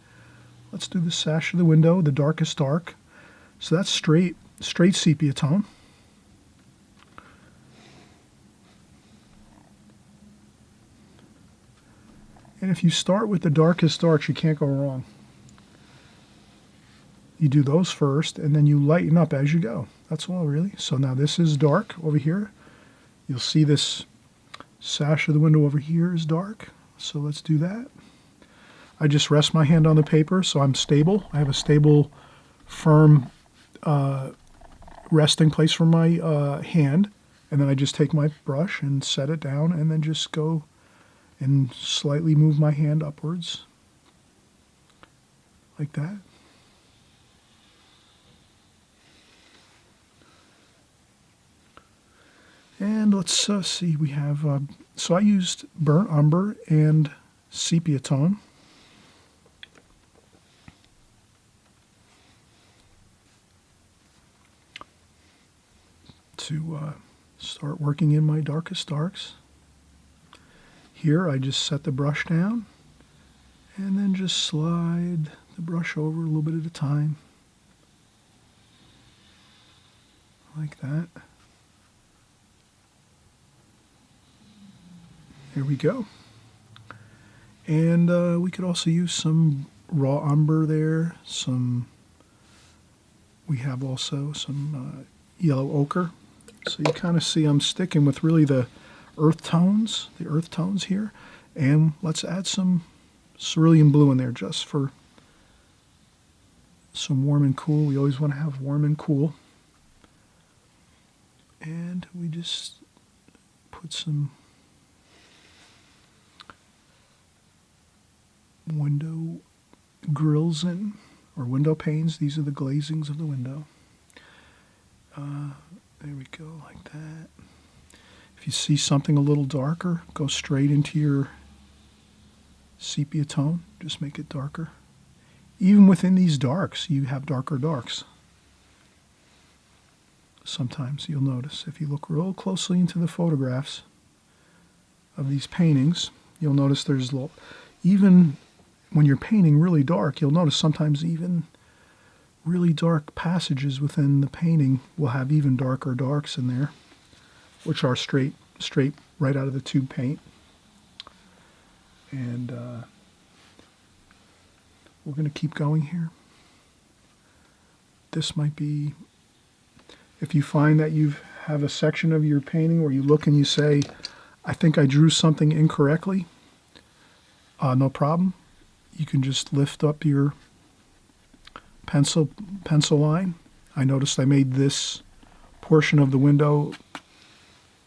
A: Let's do the sash of the window, the darkest dark. So that's straight sepia tone. And if you start with the darkest darks, you can't go wrong. You do those first, and then you lighten up as you go. That's all, really. So now this is dark over here. You'll see this sash of the window over here is dark. So let's do that. I just rest my hand on the paper, so I'm stable. I have a stable, firm resting place for my hand. And then I just take my brush and set it down, and then just go and slightly move my hand upwards, like that. And let's see, we have, so I used burnt umber and sepia tone. To Start working in my darkest darks. Here I just set the brush down and then just slide the brush over a little bit at a time. Like that. There we go. And we could also use some raw umber there. We have also some yellow ochre. So you kind of see I'm sticking with really the earth tones here. And let's add some cerulean blue in there just for some warm and cool. We always want to have warm and cool. And we just put some window grills in, or window panes. These are the glazings of the window. There we go, like that. If you see something a little darker, go straight into your sepia tone. Just make it darker. Even within these darks, you have darker darks. Sometimes you'll notice, if you look real closely into the photographs of these paintings, you'll notice there's even when you're painting really dark, you'll notice sometimes even really dark passages within the painting will have even darker darks in there, which are straight right out of the tube paint. And we're going to keep going here. This might be, if you find that you have a section of your painting where you look and you say, I think I drew something incorrectly, no problem. You can just lift up your pencil line. I noticed I made this portion of the window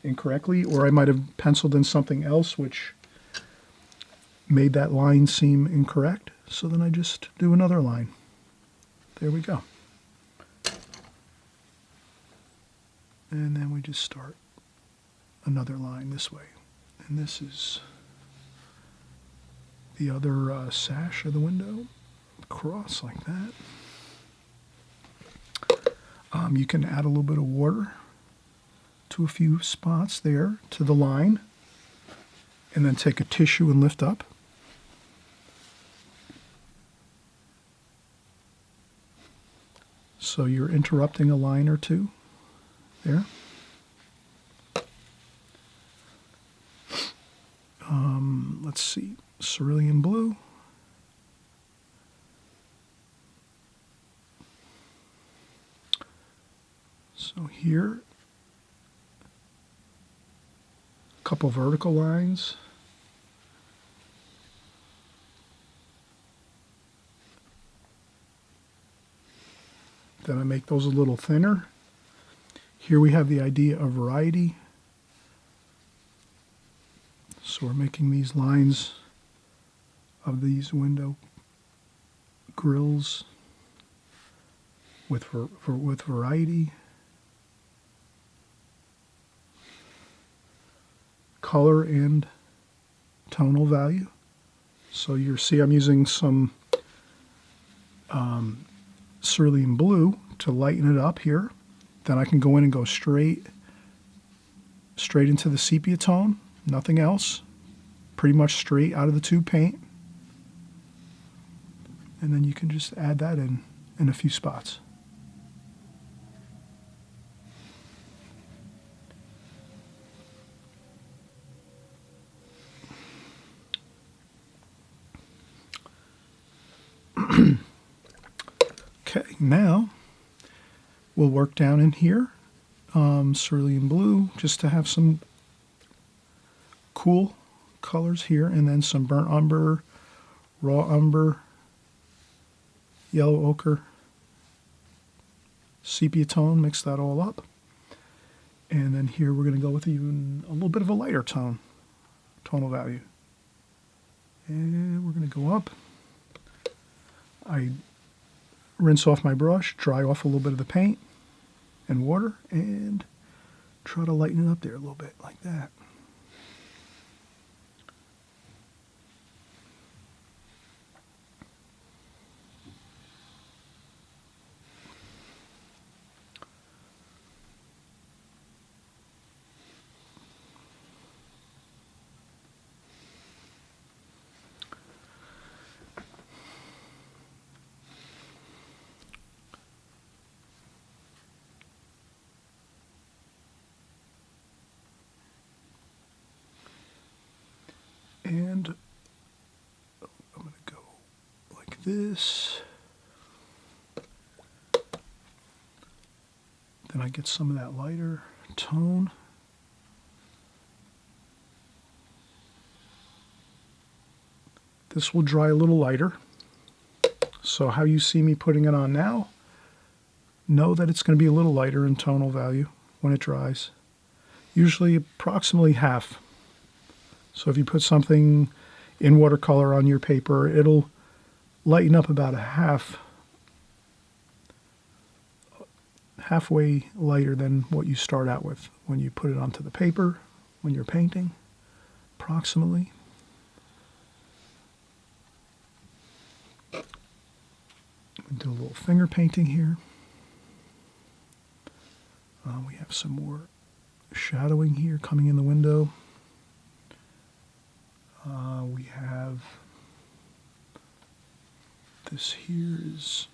A: incorrectly, or I might have penciled in something else which made that line seem incorrect. So then I just do another line. There we go. And then we just start another line this way. And this is the other sash of the window, across like that. You can add a little bit of water to a few spots there to the line, and then take a tissue and lift up. So you're interrupting a line or two there. Let's see, cerulean blue. So here, a couple vertical lines. Then I make those a little thinner. Here we have the idea of variety. So we're making these lines of these window grills with variety. Color and tonal value. So you see I'm using some cerulean blue to lighten it up here. Then I can go in and go straight into the sepia tone, nothing else. Pretty much straight out of the tube paint. And then you can just add that in a few spots. Okay, now we'll work down in here, cerulean blue, just to have some cool colors here, and then some burnt umber, raw umber, yellow ochre, sepia tone, mix that all up. And then here we're going to go with even a little bit of a lighter tonal value. And we're going to go up. I rinse off my brush, dry off a little bit of the paint and water, and try to lighten it up there a little bit, like that. And I'm going to go like this. Then I get some of that lighter tone. This will dry a little lighter. So how you see me putting it on now, know that it's going to be a little lighter in tonal value when it dries. Usually approximately half. So if you put something in watercolor on your paper, it'll lighten up about halfway lighter than what you start out with when you put it onto the paper, when you're painting, approximately. Do a little finger painting here. We have some more shadowing here coming in the window. We have this here is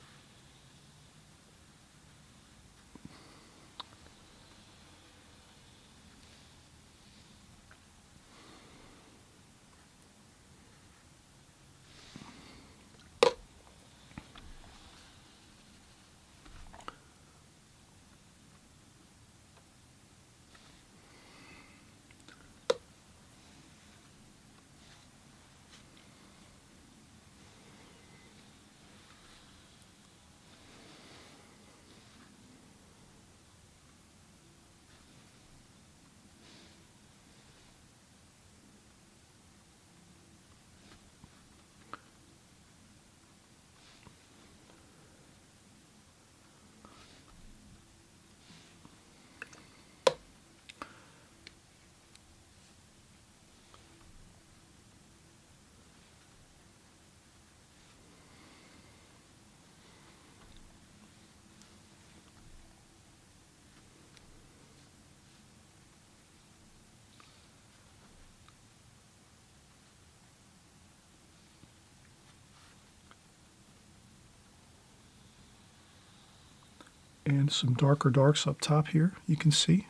A: and some darker darks up top here, you can see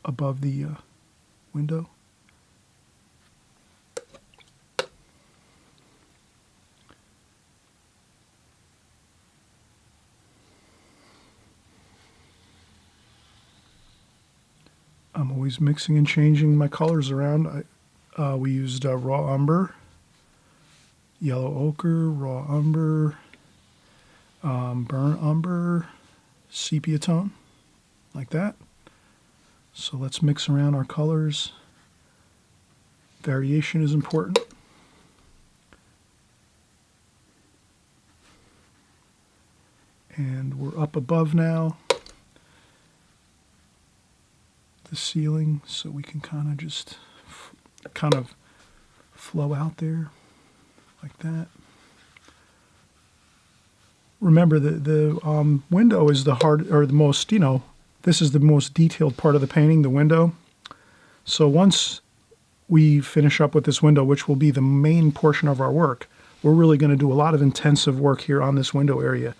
A: above the window. I'm always mixing and changing my colors around. We used raw umber, yellow ochre, raw umber, burnt umber, sepia tone, like that. So let's mix around our colors. Variation is important. And we're up above now, the ceiling, so we can kind of flow out there like that. Remember, the window is the most, this is the most detailed part of the painting, the window. So once we finish up with this window, which will be the main portion of our work, we're really going to do a lot of intensive work here on this window area.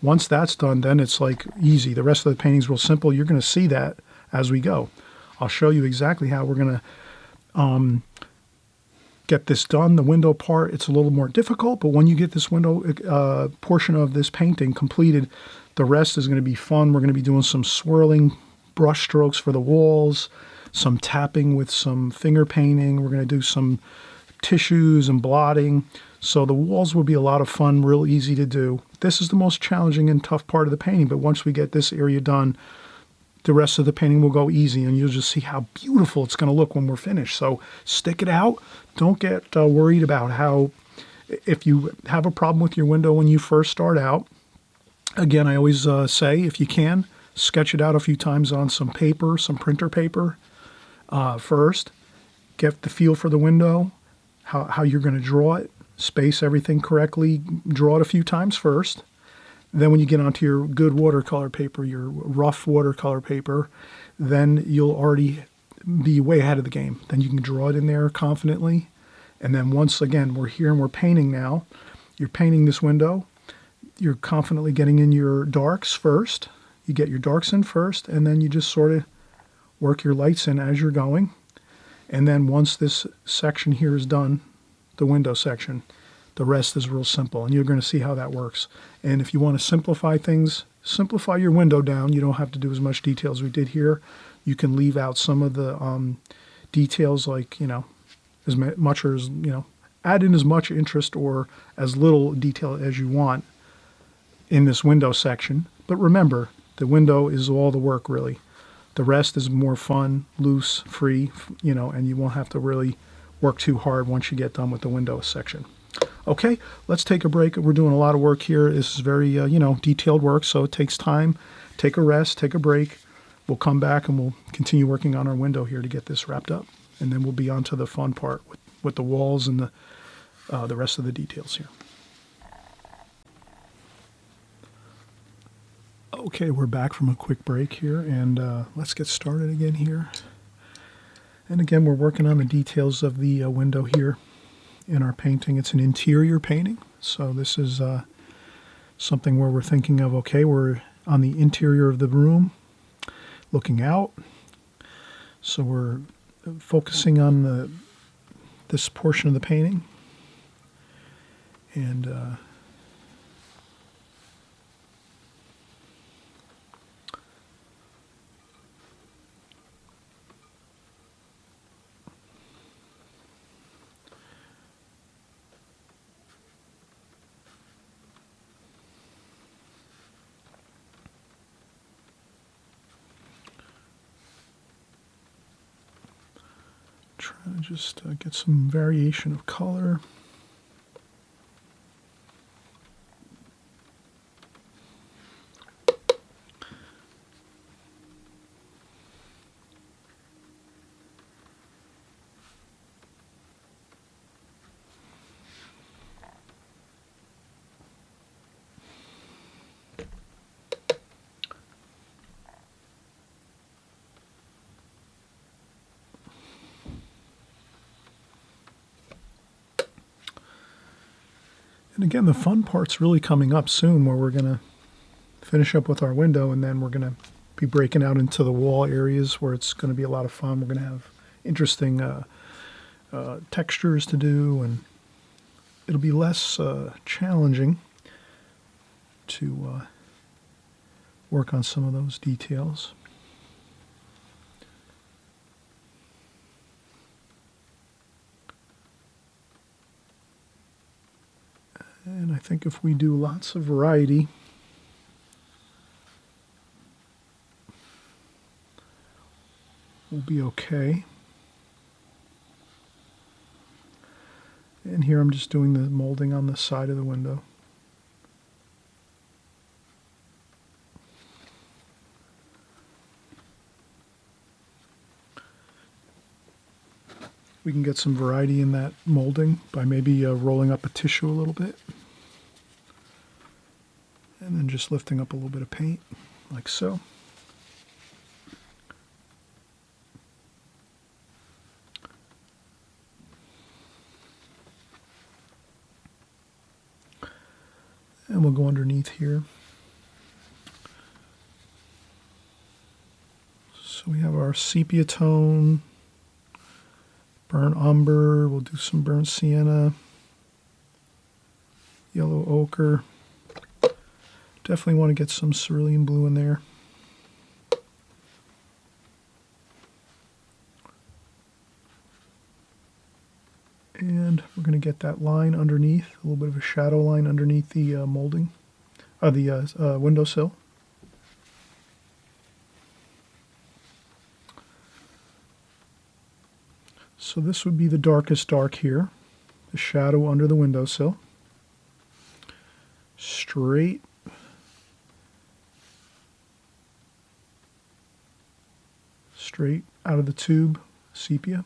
A: Once that's done, then it's like easy. The rest of the painting's real simple. You're going to see that as we go. I'll show you exactly how we're going to get this done. The window part, it's a little more difficult, but when you get this window portion of this painting completed, the rest is going to be fun. We're going to be doing some swirling brush strokes for the walls, some tapping with some finger painting. We're going to do some tissues and blotting. So the walls will be a lot of fun, real easy to do. This is the most challenging and tough part of the painting, but once we get this area done, the rest of the painting will go easy, and you'll just see how beautiful it's going to look when we're finished. So stick it out. Don't get worried about if you have a problem with your window when you first start out. Again, I always say, if you can, sketch it out a few times on some paper, some printer paper first. Get the feel for the window, how you're going to draw it, space everything correctly, draw it a few times first. Then when you get onto your good watercolor paper, your rough watercolor paper, then you'll already be way ahead of the game. Then you can draw it in there confidently. And then once again, we're here and we're painting now. You're painting this window. You're confidently getting in your darks first. You get your darks in first, and then you just sort of work your lights in as you're going. And then once this section here is done, the window section, the rest is real simple, and you're going to see how that works. And if you want to simplify things, simplify your window down. You don't have to do as much detail as we did here. You can leave out some of the details, like, as much or as, add in as much interest or as little detail as you want in this window section. But remember, the window is all the work, really. The rest is more fun, loose, free, and you won't have to really work too hard once you get done with the window section. Okay, let's take a break. We're doing a lot of work here. This is very, detailed work, so it takes time. Take a rest, take a break. We'll come back and we'll continue working on our window here to get this wrapped up. And then we'll be on to the fun part with the walls and the rest of the details here. Okay, we're back from a quick break here, and let's get started again here. And again, we're working on the details of the window here in our painting. It's an interior painting, so this is something where we're thinking of, okay, we're on the interior of the room, looking out. So we're focusing on this portion of the painting, and trying to just get some variation of color. And again, the fun part's really coming up soon, where we're going to finish up with our window, and then we're going to be breaking out into the wall areas where it's going to be a lot of fun. We're going to have interesting textures to do, and it'll be less challenging to work on some of those details. And I think if we do lots of variety, we'll be okay. And here I'm just doing the molding on the side of the window. We can get some variety in that molding by maybe rolling up a tissue a little bit. And then just lifting up a little bit of paint, like so. And we'll go underneath here. So we have our sepia tone, burnt umber, we'll do some burnt sienna, yellow ochre. Definitely want to get some cerulean blue in there. And we're going to get that line underneath, a little bit of a shadow line underneath the molding, the windowsill. So this would be the darkest dark here, the shadow under the windowsill. Straight out of the tube, sepia.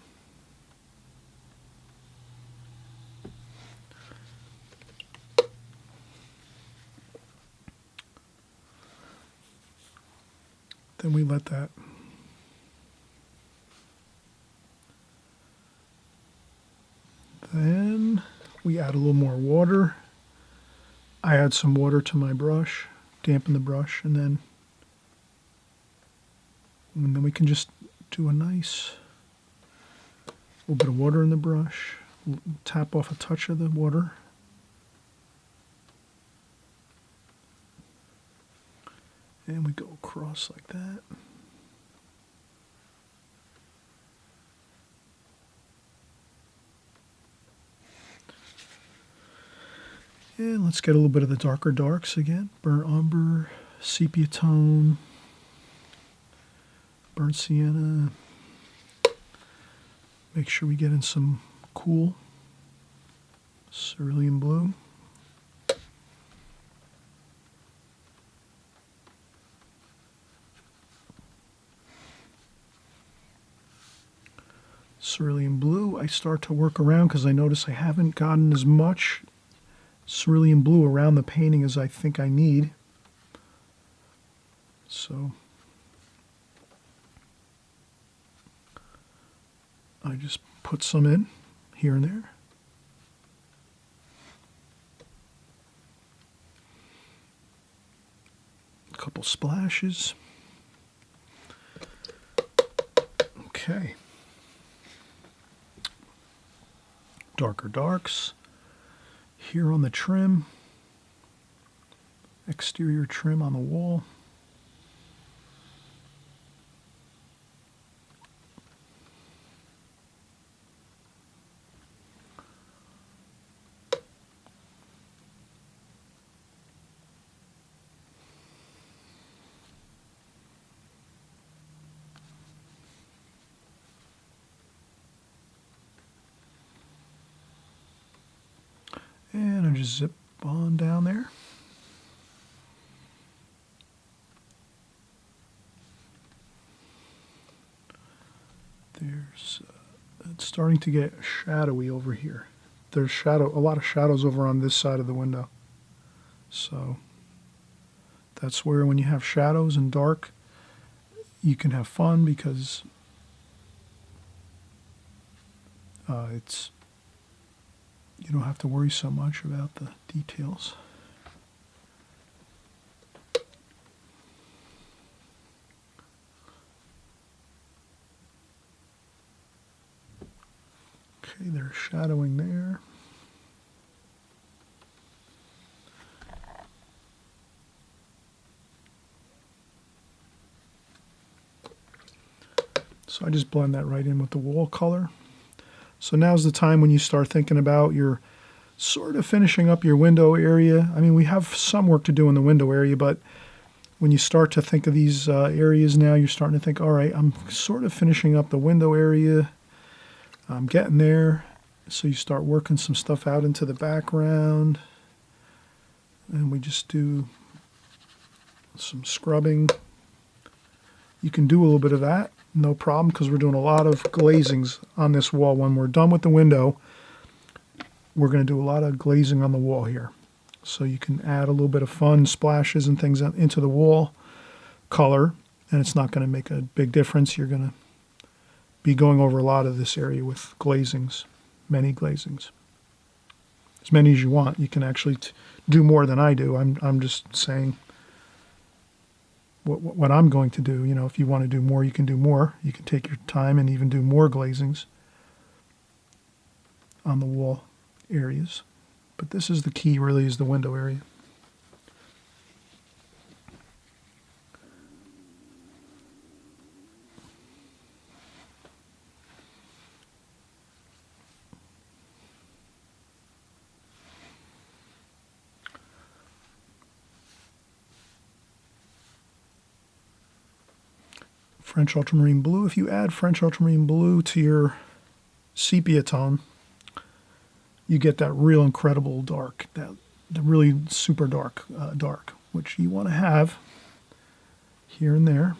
A: Then we let that then we add a little more water. I add some water to my brush, dampen the brush, and then we can just do a nice little bit of water in the brush, tap off a touch of the water. And we go across like that. And let's get a little bit of the darker darks again. Burnt umber, sepia tone, burnt sienna. Make sure we get in some cool cerulean blue. Cerulean blue, I start to work around because I notice I haven't gotten as much cerulean blue around the painting as I think I need. So I just put some in here and there. A couple splashes. Okay. Darker darks here on the trim, exterior trim on the wall. And I just zip on down there. There's, it's starting to get shadowy over here. There's a lot of shadows over on this side of the window. So that's where when you have shadows and dark, you can have fun because you don't have to worry so much about the details. Okay, there's shadowing there. So I just blend that right in with the wall color. So now's the time when you start thinking about your sort of finishing up your window area. I mean, we have some work to do in the window area, but when you start to think of these areas now, you're starting to think, all right, I'm sort of finishing up the window area. I'm getting there. So you start working some stuff out into the background. And we just do some scrubbing. You can do a little bit of that, no problem, because we're doing a lot of glazings on this wall. When we're done with the window, we're going to do a lot of glazing on the wall here. So you can add a little bit of fun splashes and things into the wall color, and it's not going to make a big difference. You're going to be going over a lot of this area with glazings, many glazings. As many as you want. You can actually do more than I do. I'm just saying what I'm going to do. You know, if you want to do more, you can do more. You can take your time and even do more glazings on the wall areas. But this is the key, really, is the window area. French ultramarine blue. If you add French ultramarine blue to your sepia tone, you get that real incredible dark, the really super dark, which you want to have here and there.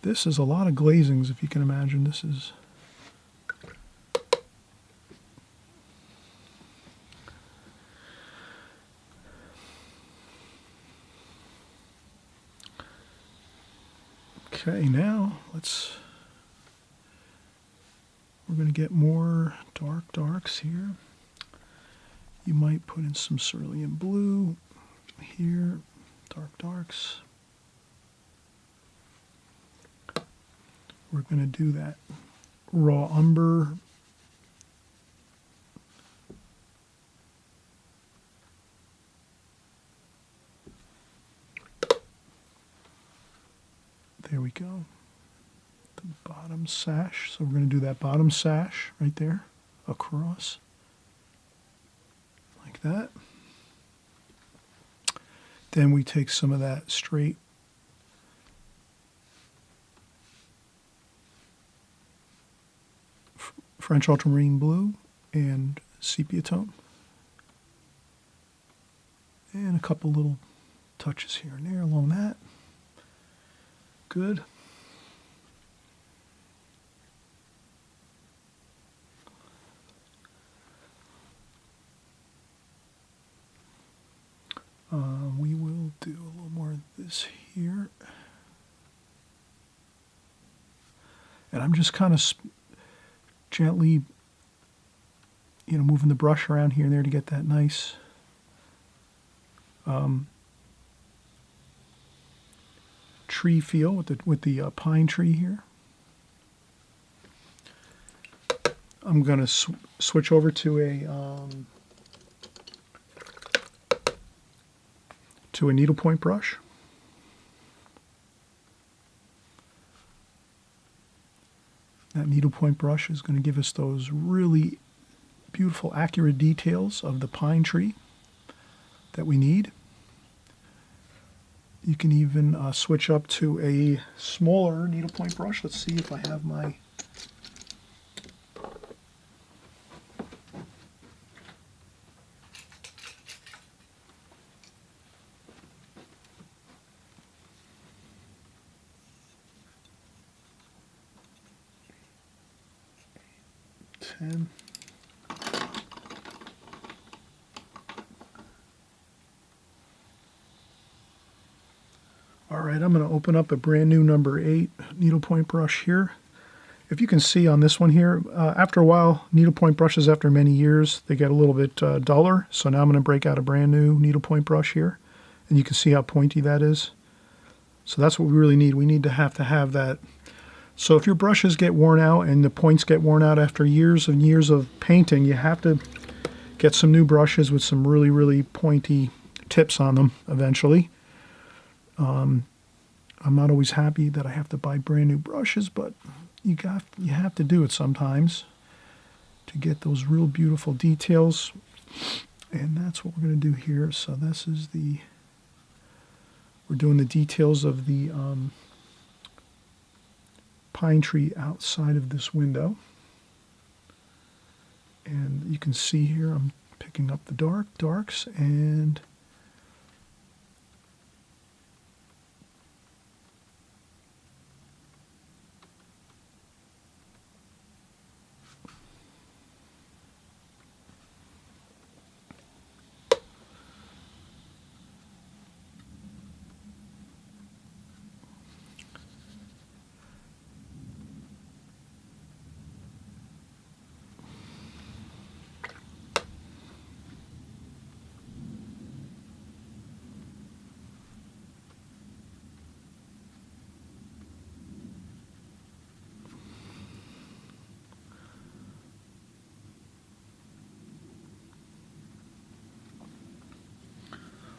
A: This is a lot of glazings, if you can imagine. This is okay. Now we're going to get more darks here. You might put in some cerulean blue here, darks. we're going to do that raw umber. There we go. The bottom sash. So we're going to do that bottom sash right there across like that. Then we take some of that straight French ultramarine blue and sepia tone. And a couple little touches here and there along that. Good. We will do a little more of this here. And I'm just kind of gently, moving the brush around here and there to get that nice tree feel with the pine tree here. I'm going to switch over to a needlepoint brush. That needlepoint brush is going to give us those really beautiful, accurate details of the pine tree that we need. You can even switch up to a smaller needlepoint brush. Let's see if I have my... All right, I'm going to open up a brand new number 8 needlepoint brush here. If you can see on this one here, after a while, needlepoint brushes after many years, they get a little bit duller. So now I'm going to break out a brand new needlepoint brush here. And you can see how pointy that is. So that's what we really need. We need to have that. So if your brushes get worn out and the points get worn out after years and years of painting, you have to get some new brushes with some really, really pointy tips on them eventually. I'm not always happy that I have to buy brand new brushes, but you have to do it sometimes to get those real beautiful details. And that's what we're going to do here. So this is we're doing the details of the pine tree outside of this window. And you can see here I'm picking up the darks and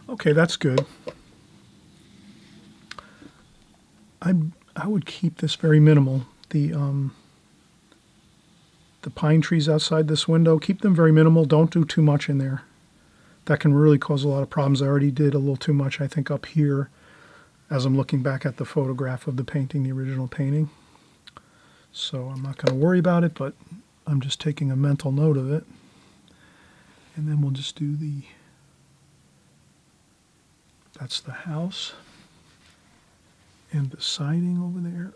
A: okay, that's good. I would keep this very minimal. The pine trees outside this window, keep them very minimal. Don't do too much in there. That can really cause a lot of problems. I already did a little too much, I think, up here as I'm looking back at the photograph of the painting, the original painting. So I'm not going to worry about it, but I'm just taking a mental note of it. And then we'll just do that's the house and the siding over there.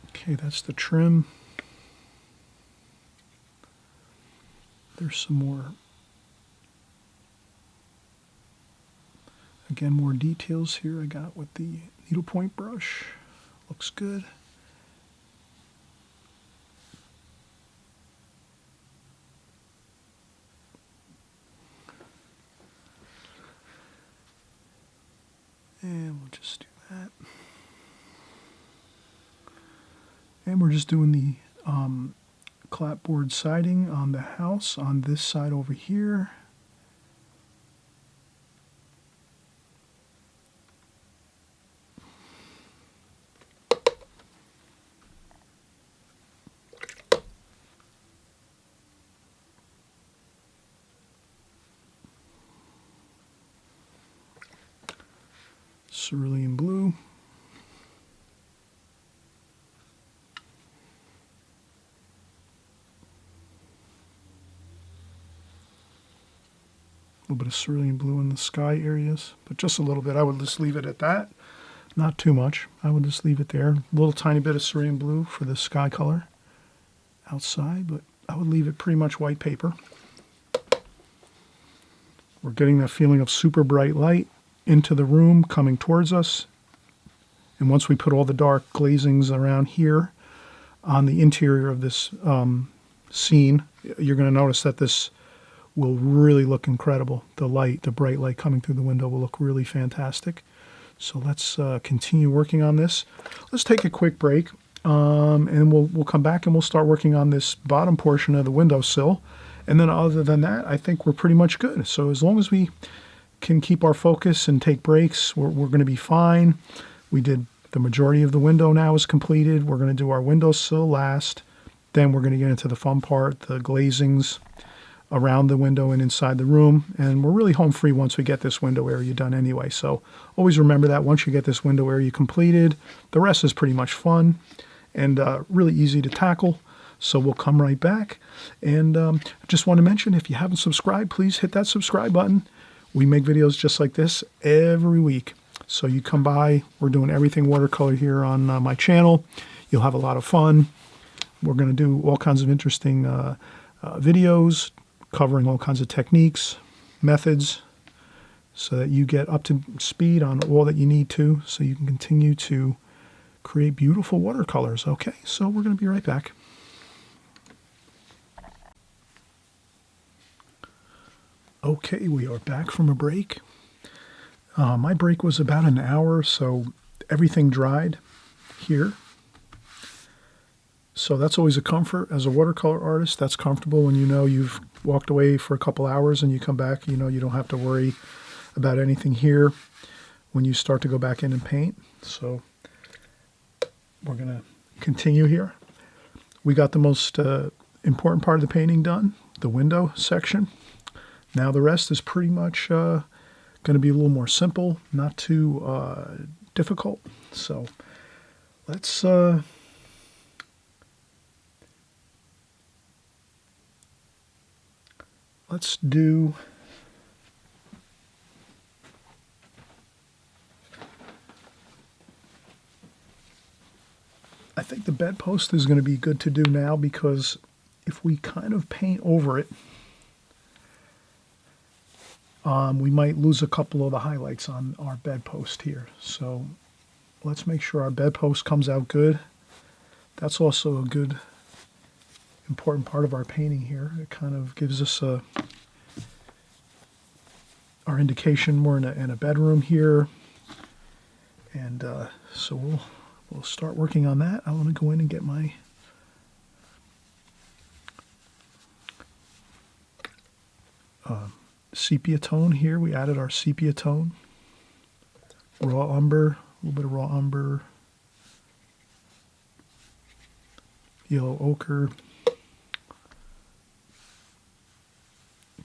A: Okay, that's the trim. There's some more, again, more details here I got with the needlepoint brush. Looks good. just do that. And we're just doing the clapboard siding on the house on this side over here. Cerulean blue. A little bit of cerulean blue in the sky areas, but just a little bit. I would just leave it at that. Not too much. I would just leave it there. A little tiny bit of cerulean blue for the sky color outside, but I would leave it pretty much white paper. We're getting that feeling of super bright light into the room coming towards us. And once we put all the dark glazings around here on the interior of this scene, you're going to notice that this will really look incredible. The light, the bright light coming through the window will look really fantastic. So let's continue working on this. Let's take a quick break, and we'll come back and we'll start working on this bottom portion of the windowsill. And then other than that, I think we're pretty much good. So as long as we can keep our focus and take breaks, we're going to be fine. We did the majority of the window now is completed. We're going to do our windowsill last. Then we're going to get into the fun part, the glazings around the window and inside the room. And we're really home free once we get this window area done anyway. So always remember that once you get this window area completed, the rest is pretty much fun and really easy to tackle. So we'll come right back. And I just want to mention, if you haven't subscribed, please hit that subscribe button. We make videos just like this every week. So you come by. We're doing everything watercolor here on my channel. You'll have a lot of fun. We're going to do all kinds of interesting videos covering all kinds of techniques, methods, so that you get up to speed on all that you need to, so you can continue to create beautiful watercolors. Okay, so we're going to be right back. Okay, we are back from a break. My break was about an hour, so everything dried here. So that's always a comfort. As a watercolor artist, that's comfortable when you know you've walked away for a couple hours and you come back, you know you don't have to worry about anything here when you start to go back in and paint. So we're going to continue here. We got the most important part of the painting done, the window section. Now the rest is pretty much going to be a little more simple, not too difficult. So let's do I think the bedpost is going to be good to do now, because if we kind of paint over it, we might lose a couple of the highlights on our bedpost here. So let's make sure our bedpost comes out good. That's also a good important part of our painting here. It kind of gives us our indication we're in a bedroom here, and so we'll start working on that. I want to go in and get my sepia tone here. We added our sepia tone, raw umber, a little bit of raw umber, yellow ochre,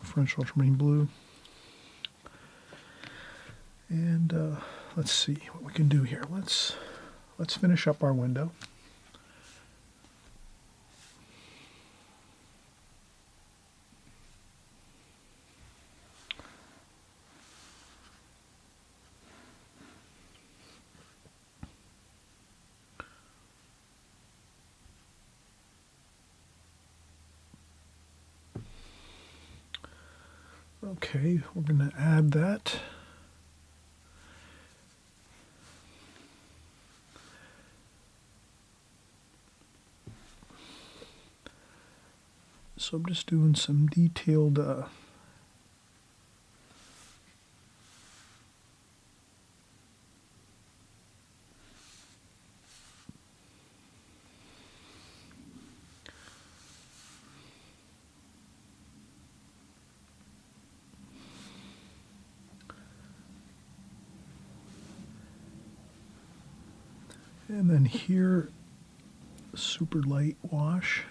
A: French ultramarine blue. And let's see what we can do here. Let's finish up our window. Okay, we're going to add that. So I'm just doing some detailed And then here, super light wash.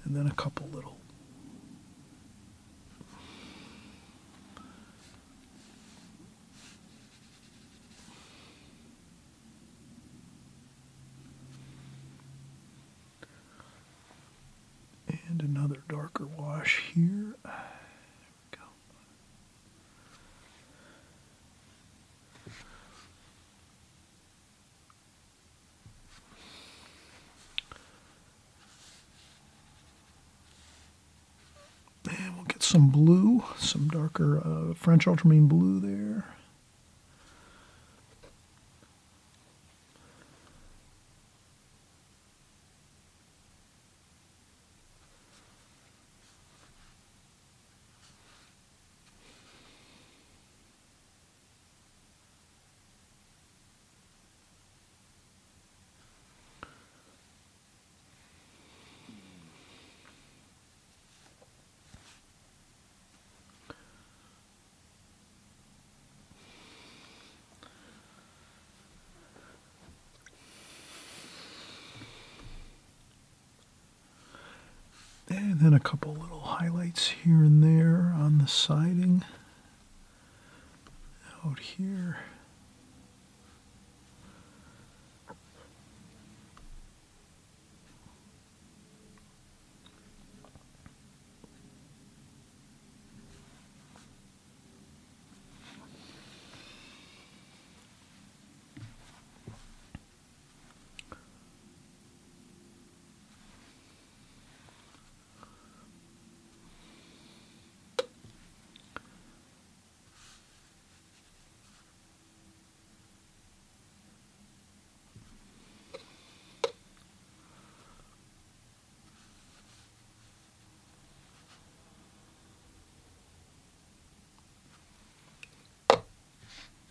A: And then a couple little. And another darker wash here. There we go. And we'll get some blue, some darker French ultramarine blue there. And then a couple little highlights here and there on the siding. Out here.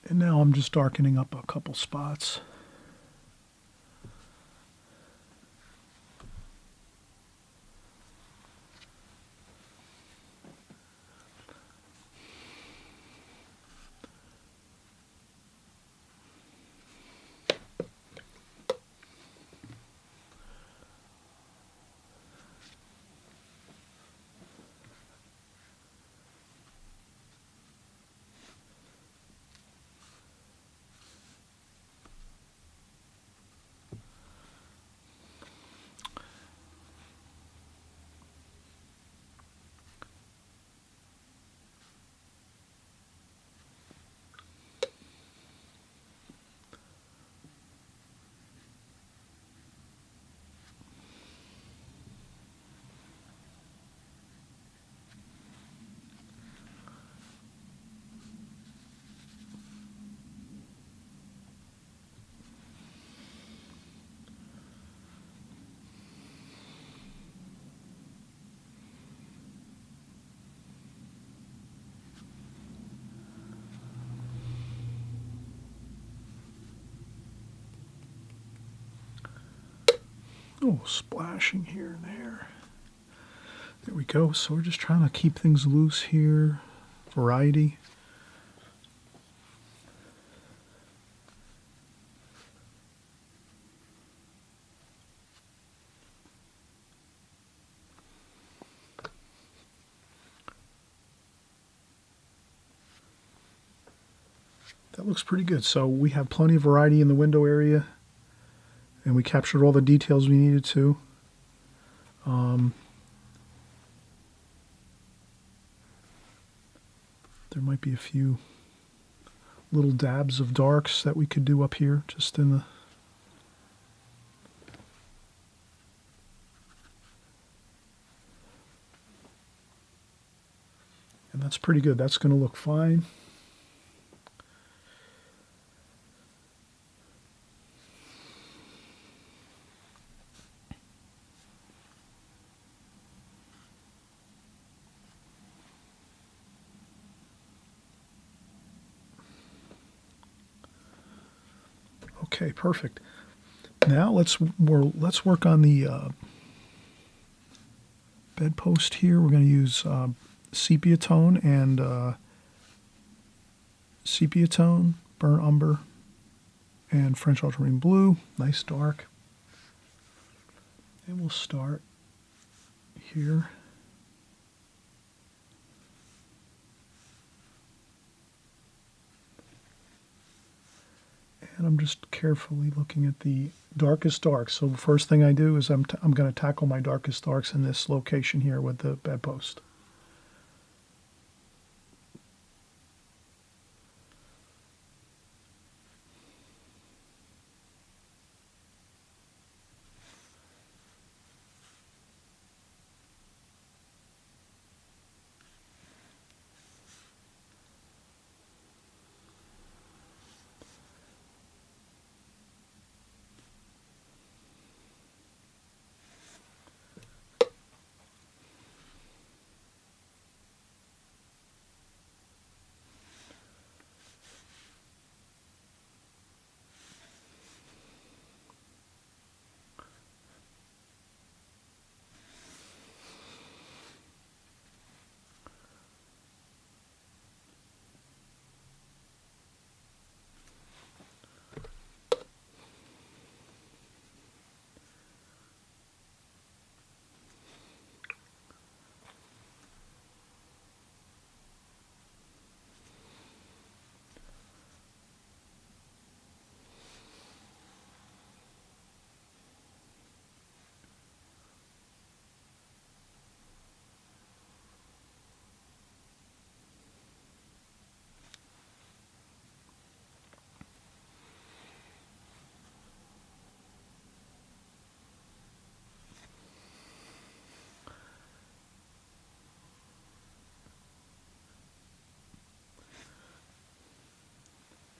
A: And now I'm just darkening up a couple spots. Oh, splashing here and there. There we go. So we're just trying to keep things loose here. Variety. That looks pretty good. So we have plenty of variety in the window area. And we captured all the details we needed to. There might be a few little dabs of darks that we could do up here, just in the... And that's pretty good. That's going to look fine. Okay, perfect. Now let's work on the bedpost here. We're going to use sepia tone and sepia tone, burnt umber, and French ultramarine blue, nice dark. And we'll start here. And I'm just carefully looking at the darkest darks. So the first thing I do is I'm going to tackle my darkest darks in this location here with the bedpost.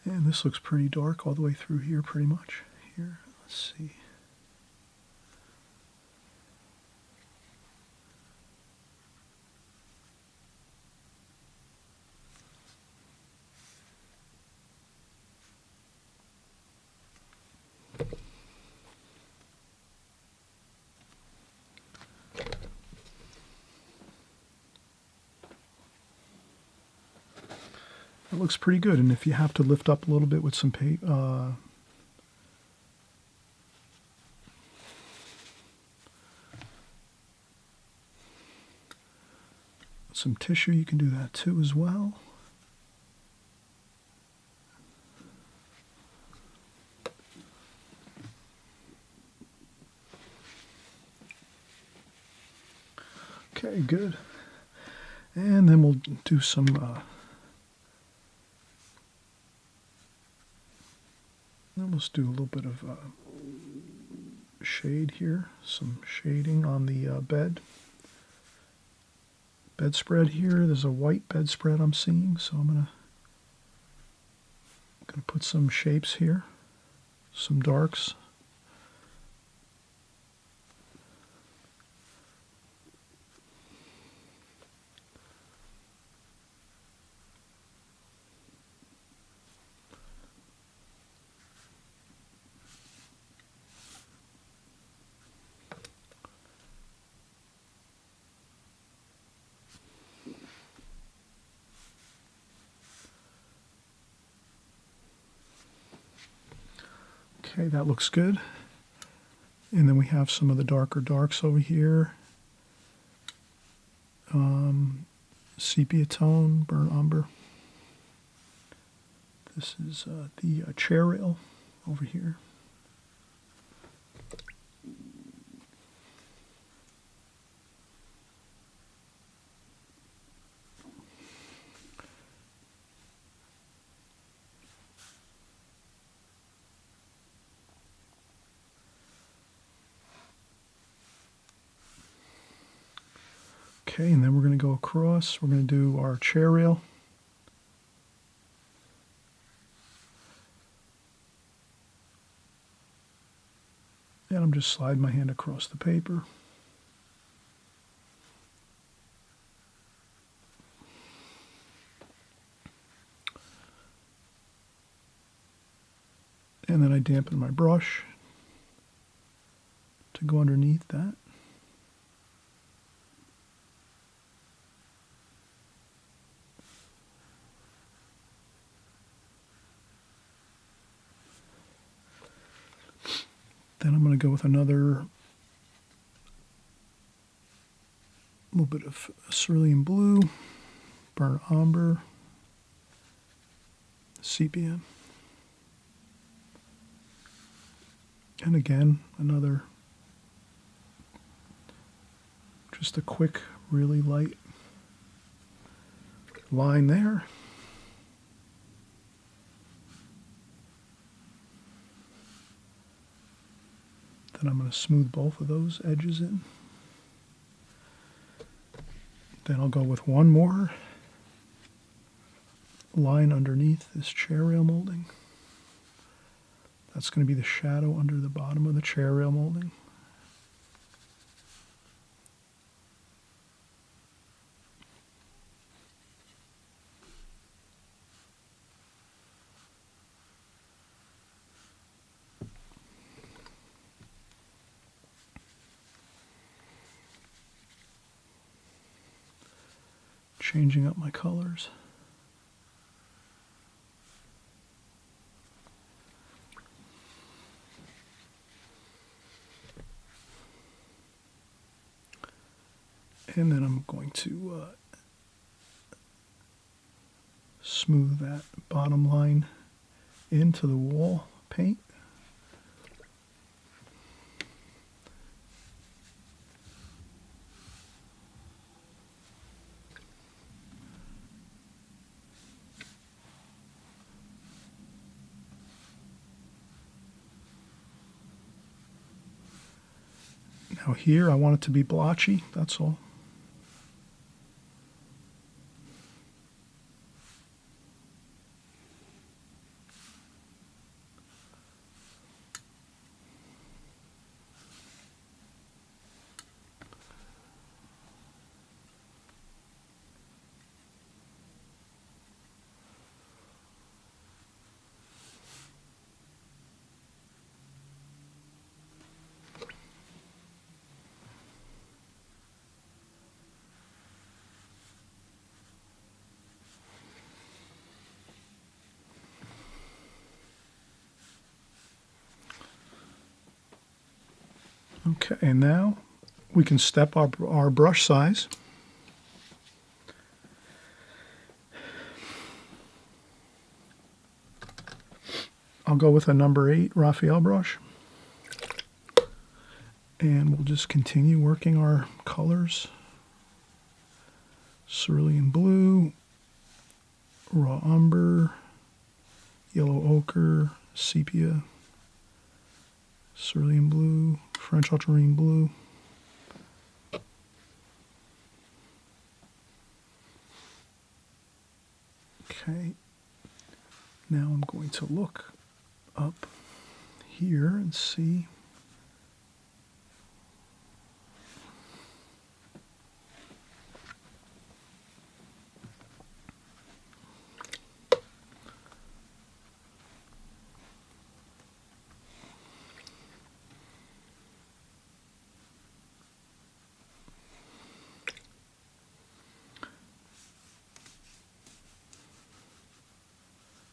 A: And this looks pretty dark all the way through here, pretty much. Here, let's see. It looks pretty good, and if you have to lift up a little bit with some some tissue, you can do that too as well. Okay, good. And then we'll do some let's do a little bit of shade here, some shading on the bedspread here. There's a white bedspread I'm seeing, so I'm gonna put some shapes here, some darks. Okay, that looks good. And then we have some of the darker darks over here. Sepia tone, burnt umber. This is the chair rail over here. Okay, and then we're going to go across. We're going to do our chair rail. And I'm just sliding my hand across the paper. And then I dampen my brush to go underneath that. going to go with another little bit of cerulean blue, burnt umber, sepia. And again, another, just a quick, really light line there. Then I'm going to smooth both of those edges in. Then I'll go with one more line underneath this chair rail molding. That's going to be the shadow under the bottom of the chair rail molding. Changing up my colors. And then I'm going to smooth that bottom line into the wall paint. Now here I want it to be blotchy, that's all. Okay, and now we can step up our brush size. I'll go with a number 8 Raphael brush. And we'll just continue working our colors. Cerulean blue, raw umber, yellow ochre, sepia, cerulean blue, French ultramarine blue. Okay, now I'm going to look up here and see.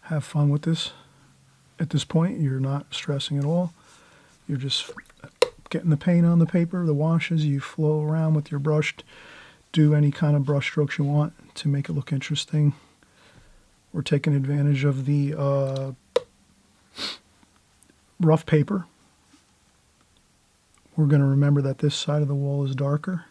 A: Have fun with this. At this point, you're not stressing at all. You're just getting the paint on the paper, the washes, you flow around with your brush, do any kind of brush strokes you want to make it look interesting. We're taking advantage of the rough paper. We're going to remember that this side of the wall is darker.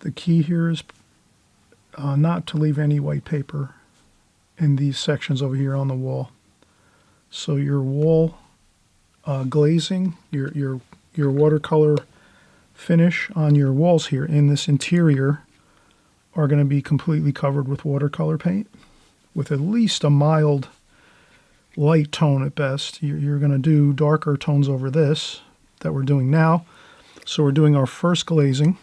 A: The key here is not to leave any white paper in these sections over here on the wall. So your wall glazing, your watercolor finish on your walls here in this interior are going to be completely covered with watercolor paint with at least a mild light tone at best. You're going to do darker tones over this that we're doing now. So we're doing our first glazing.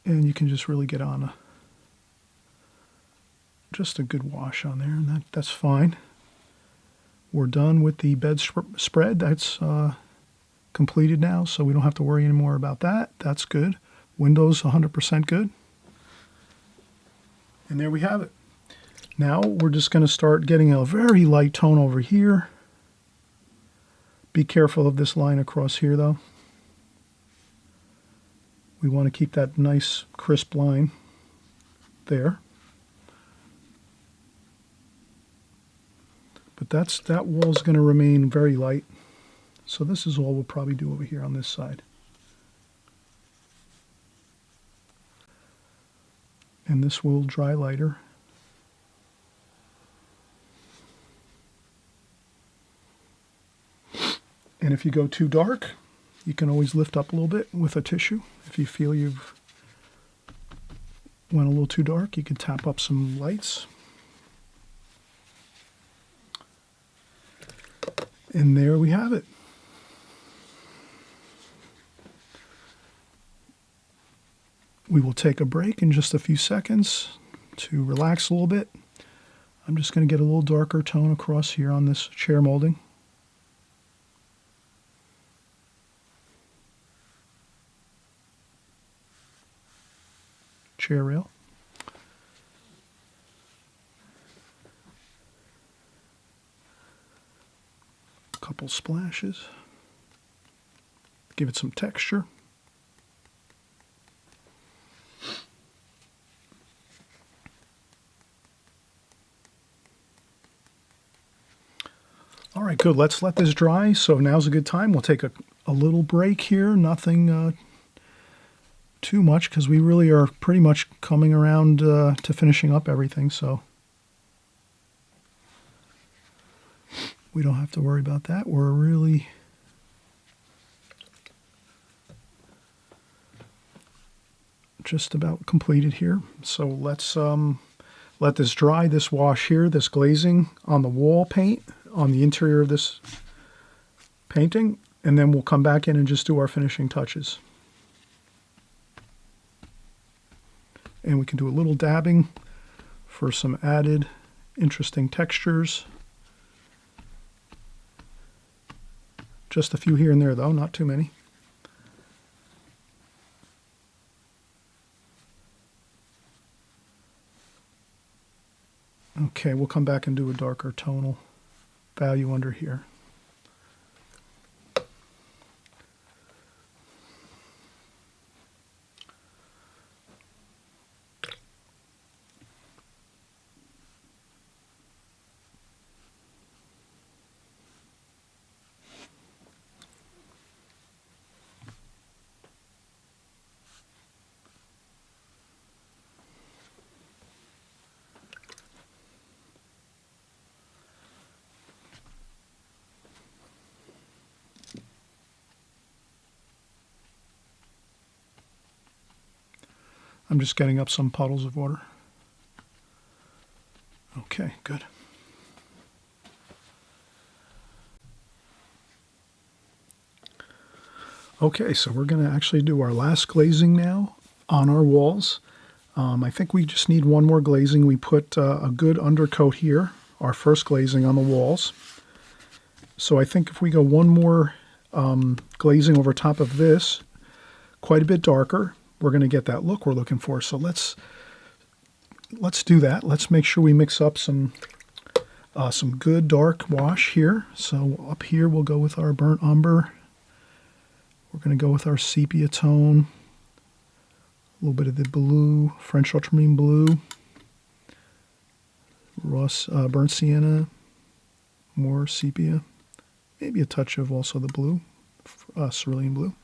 A: And you can just really get on just a good wash on there, and that's fine. We're done with the bed spread. That's completed now, so we don't have to worry anymore about that. That's good. Windows 100% good. And there we have it. Now we're just going to start getting a very light tone over here. Be careful of this line across here, though. We want to keep that nice crisp line there. But that wall's going to remain very light. So this is all we'll probably do over here on this side. And this will dry lighter. And if you go too dark, you can always lift up a little bit with a tissue. If you feel you've went a little too dark, you can tap up some lights. And there we have it. We will take a break in just a few seconds to relax a little bit. I'm just going to get a little darker tone across here on this chair molding. Chair rail. A couple splashes. Give it some texture. All right, good. Let's let this dry. So now's a good time. We'll take a little break here. Nothing too much, because we really are pretty much coming around to finishing up everything. So we don't have to worry about that. We're really just about completed here. So let's let this dry, this wash here, this glazing on the wall paint, on the interior of this painting, and then we'll come back in and just do our finishing touches. And we can do a little dabbing for some added interesting textures. Just a few here and there though, not too many. Okay, we'll come back and do a darker tonal value under here. I'm just getting up some puddles of water. Okay, good. Okay, so we're going to actually do our last glazing now on our walls. I think we just need one more glazing. We put a good undercoat here, our first glazing on the walls. So I think if we go one more glazing over top of this, quite a bit darker, we're going to get that look we're looking for. So let's do that. Let's make sure we mix up some good dark wash here. So up here we'll go with our burnt umber. We're going to go with our sepia tone, a little bit of the blue, French ultramarine blue, burnt sienna, more sepia, maybe a touch of also the blue, cerulean blue.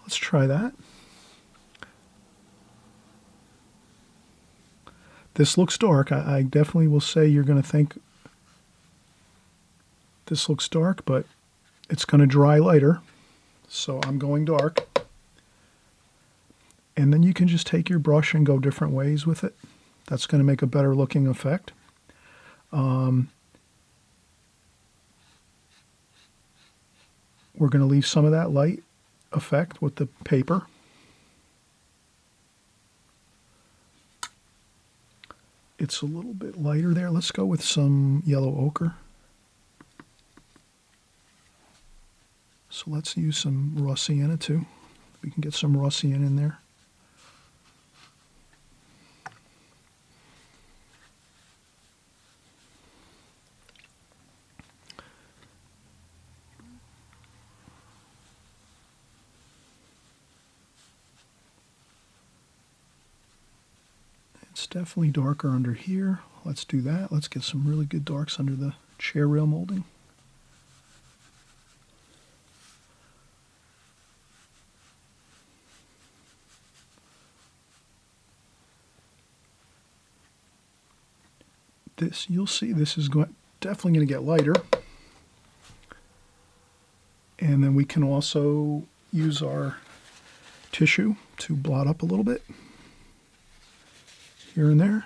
A: Let's try that. This looks dark. I definitely will say you're going to think this looks dark, but it's going to dry lighter. So I'm going dark. And then you can just take your brush and go different ways with it. That's going to make a better looking effect. We're going to leave some of that light effect with the paper. It's a little bit lighter there. Let's go with some yellow ochre. So let's use some raw sienna too. We can get some raw sienna in there. It's definitely darker under here. Let's do that. Let's get some really good darks under the chair rail molding. This, you'll see, this is definitely going to get lighter. And then we can also use our tissue to blot up a little bit here and there.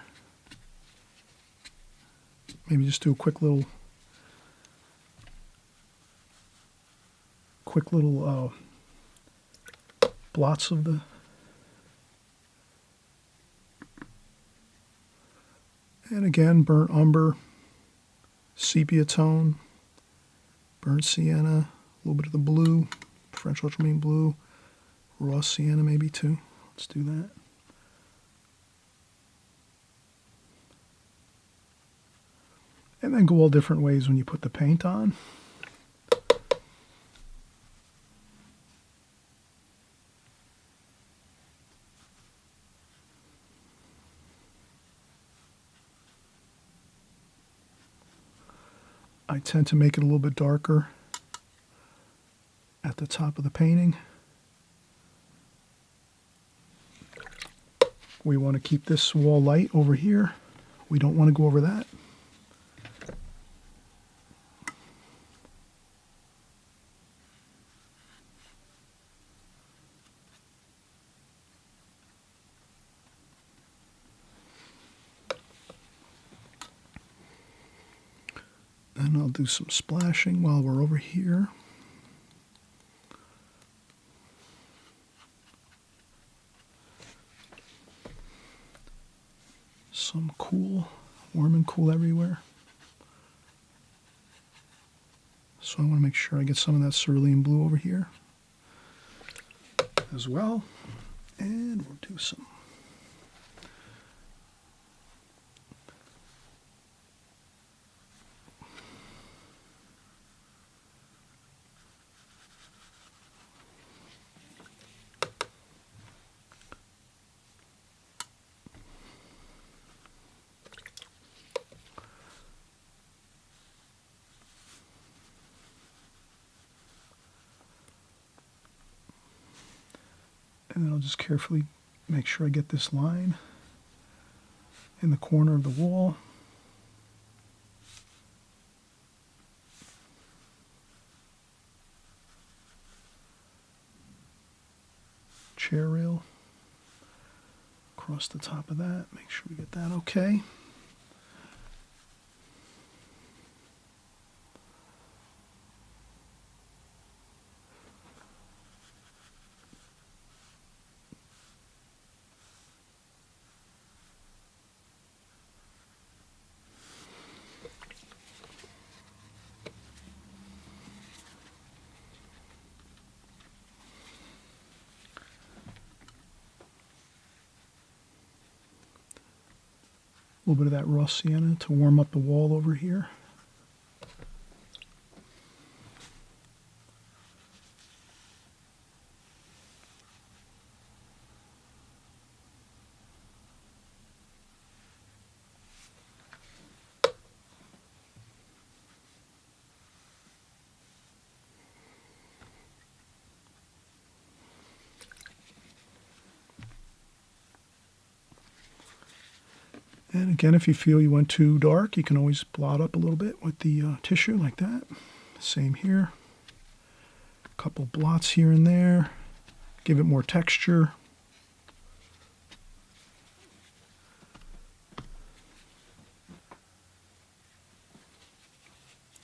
A: Maybe just do a quick little blots of the, and again, burnt umber, sepia tone, burnt sienna, a little bit of the blue, French ultramarine blue, raw sienna maybe too. Let's do that. And then go all different ways when you put the paint on. I tend to make it a little bit darker at the top of the painting. We want to keep this wall light over here. We don't want to go over that. And I'll do some splashing while we're over here. Some cool, warm and cool everywhere. So I want to make sure I get some of that cerulean blue over here as well. And we'll do some and then I'll just carefully make sure I get this line in the corner of the wall. Chair rail across the top of that. Make sure we get that okay. A little bit of that raw sienna to warm up the wall over here. And again, if you feel you went too dark, you can always blot up a little bit with the tissue like that. Same here. A couple blots here and there. Give it more texture.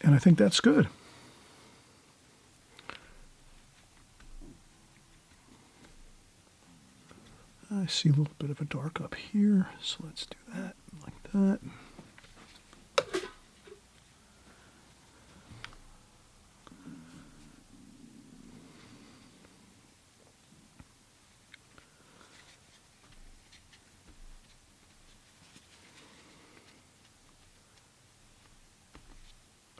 A: And I think that's good. I see a little bit of a dark up here, so let's do that like that.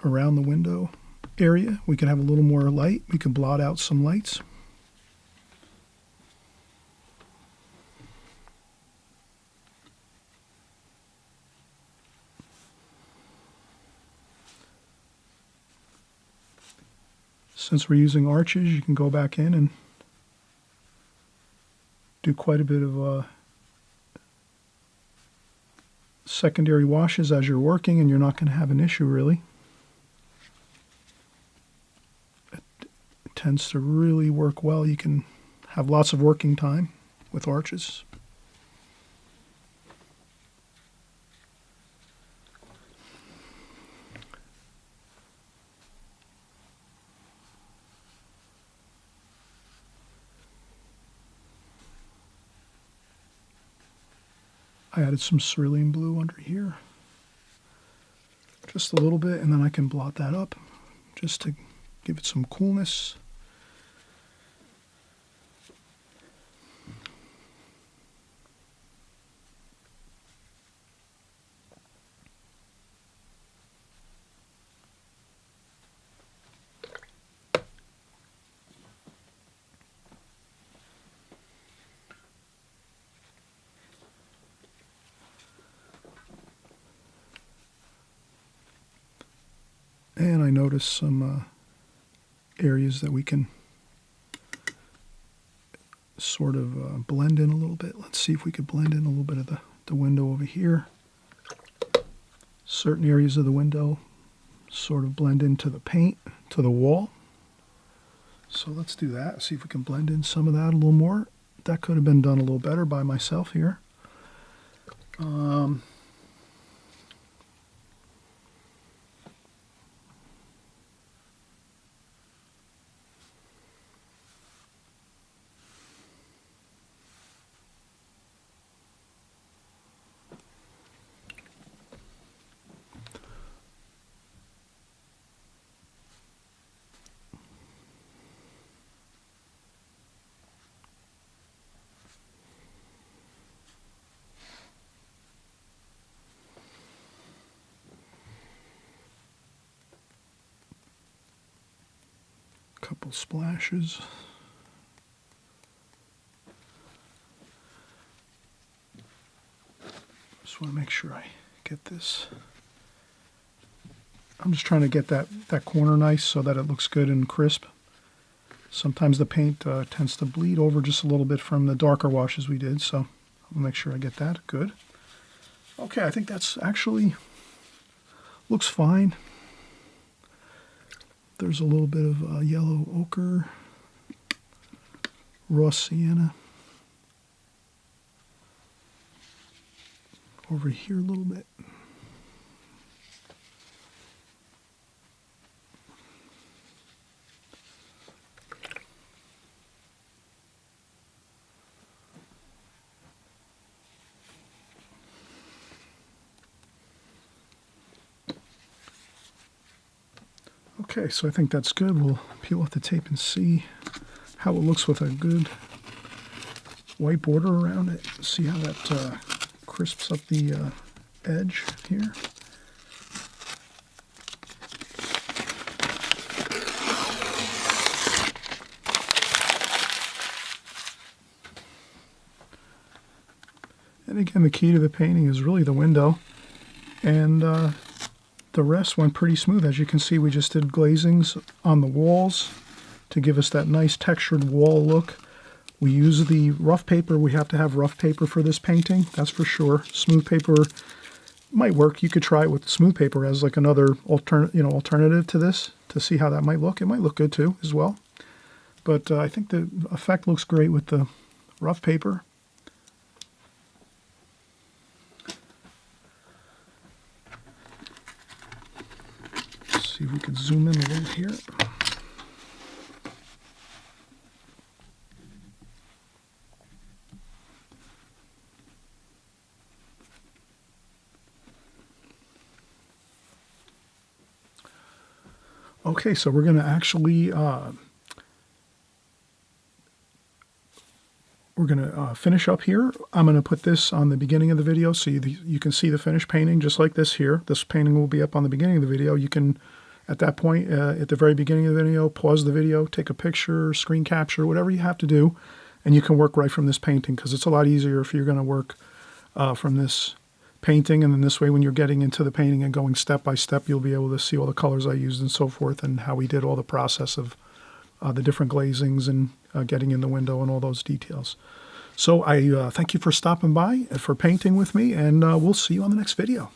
A: Around the window area, we can have a little more light. We can blot out some lights. Since we're using arches, you can go back in and do quite a bit of secondary washes as you're working, and you're not going to have an issue really. It tends to really work well. You can have lots of working time with arches. I added some cerulean blue under here, just a little bit, and then I can blot that up just to give it some coolness. And I noticed some areas that we can sort of blend in a little bit. Let's see if we could blend in a little bit of the window over here. Certain areas of the window sort of blend into the paint, to the wall. So let's do that. See if we can blend in some of that a little more. That could have been done a little better by myself here. Couple splashes. Just want to make sure I get this. I'm just trying to get that corner nice so that it looks good and crisp. Sometimes the paint tends to bleed over just a little bit from the darker washes we did, so I'll make sure I get that good. Okay, I think that's actually looks fine. There's a little bit of yellow ochre, raw sienna. Over here a little bit. Okay, so I think that's good. We'll peel off the tape and see how it looks with a good white border around it. See how that crisps up the edge here. And again, the key to the painting is really the window, and the rest went pretty smooth. As you can see, we just did glazings on the walls to give us that nice textured wall look. We use the rough paper. We have to have rough paper for this painting, that's for sure. Smooth paper might work. You could try it with smooth paper as like another alternative to this to see how that might look. It might look good too as well. But I think the effect looks great with the rough paper. Let's see if we can zoom in a little here. Okay, so we're going to actually finish up here. I'm going to put this on the beginning of the video so you can see the finished painting just like this here. This painting will be up on the beginning of the video. You can, at that point, at the very beginning of the video, pause the video, take a picture, screen capture, whatever you have to do, and you can work right from this painting because it's a lot easier if you're going to work from this painting, and then this way when you're getting into the painting and going step by step, you'll be able to see all the colors I used and so forth, and how we did all the process of the different glazings and getting in the window and all those details. So I thank you for stopping by and for painting with me, and we'll see you on the next video.